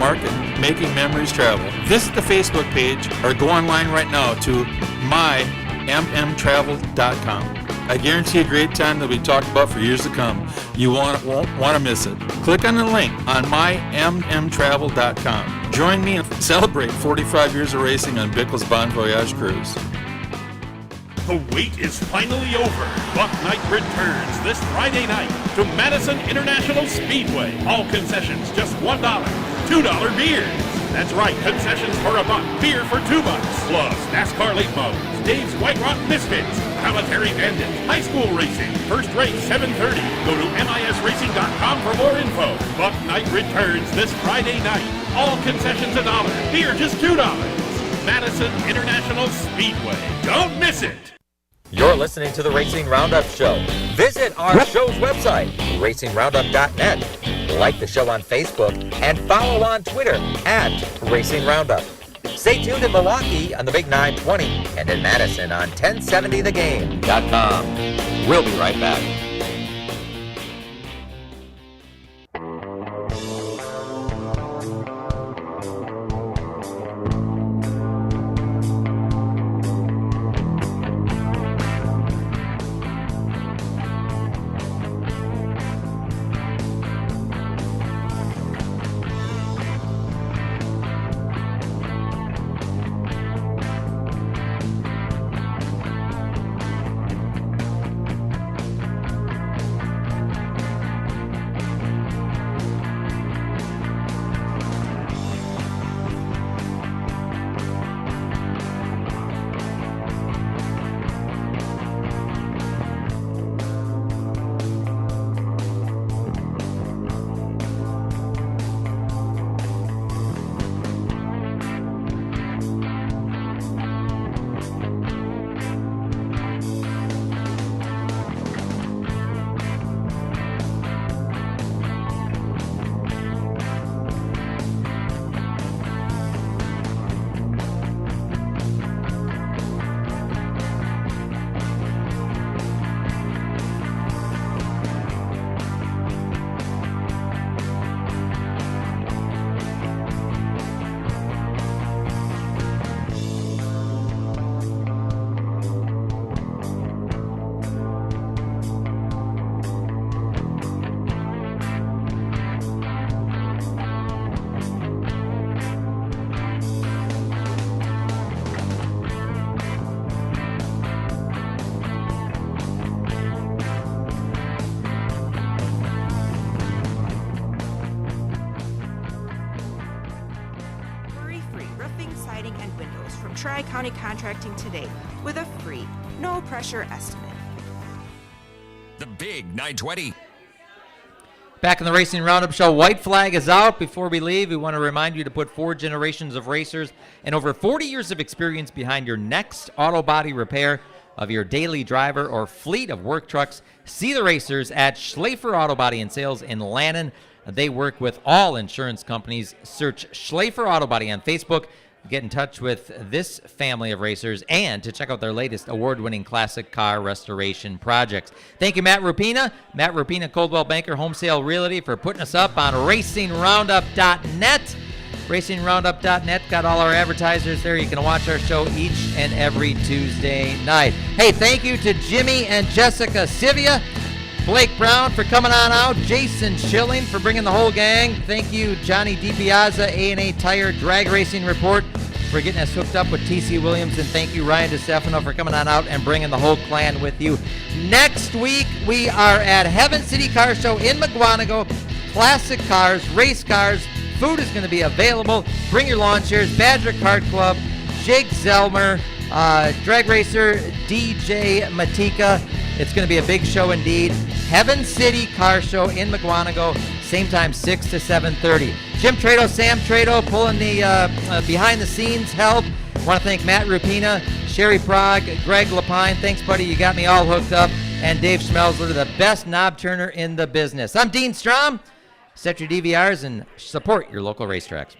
making memories travel. Visit the Facebook page or go online right now to mymmtravel.com. I guarantee a great time that'll be talked about for years to come. You won't want to miss it. Click on the link on mymmtravel.com. Join me and celebrate 45 years of racing on Bickle's Bon Voyage Cruise. The wait is finally over. Buck Night returns this Friday night to Madison International Speedway. All concessions just $1. $2 beers. That's right, concessions for $1, beer for $2. Plus NASCAR late models, Dave's White Rock Misfits, Planetary Bandits, high school racing. First race 7:30. Go to misracing.com for more info. Buck Night returns this Friday night. All concessions $1, beer just $2. Madison International Speedway. Don't miss it. You're listening to the Racing Roundup Show. Visit our show's website, racingroundup.net. Like the show on Facebook and follow on Twitter @Racing Roundup. Stay tuned in Milwaukee on the Big 920 and in Madison on 1070thegame.com. We'll be right back. Tri-County Contracting today with a free, no-pressure estimate. The Big 920. Back in the Racing Roundup show, white flag is out. Before we leave, we want to remind you to put 4 generations of racers and over 40 years of experience behind your next auto body repair of your daily driver or fleet of work trucks. See the racers at Schlafer Auto Body and Sales in Lannon. They work with all insurance companies. Search Schlafer Auto Body on Facebook. Get in touch with this family of racers and to check out their latest award-winning classic car restoration projects. Thank you, Matt Rupina. Matt Rupina, Coldwell Banker Home Sale Realty, for putting us up on RacingRoundup.net. RacingRoundup.net got all our advertisers there. You can watch our show each and every Tuesday night. Hey, thank you to Jimmy and Jessica Sivia, Blake Brown for coming on out, Jason Schilling for bringing the whole gang. Thank you, Johnny DiPiazza, A&A Tire Drag Racing Report, for getting us hooked up with TC Williams. And thank you, Ryan DeStefano, for coming on out and bringing the whole clan with you. Next week, we are at Heaven City Car Show in McGuanago. Classic cars, race cars. Food is going to be available. Bring your lawn chairs. Badger Kart Club, Jake Zelmer, drag racer DJ Matika. It's going to be a big show indeed. Heaven City Car Show in McGuanago, same time, 6 to 7:30. Jim Trado, Sam Trado pulling the behind-the-scenes help. Want to thank Matt Rupina, Sherry Prague, Greg Lapine. Thanks, buddy. You got me all hooked up. And Dave Schmelzler, the best knob turner in the business. I'm Dean Strom. Set your DVRs and support your local racetracks.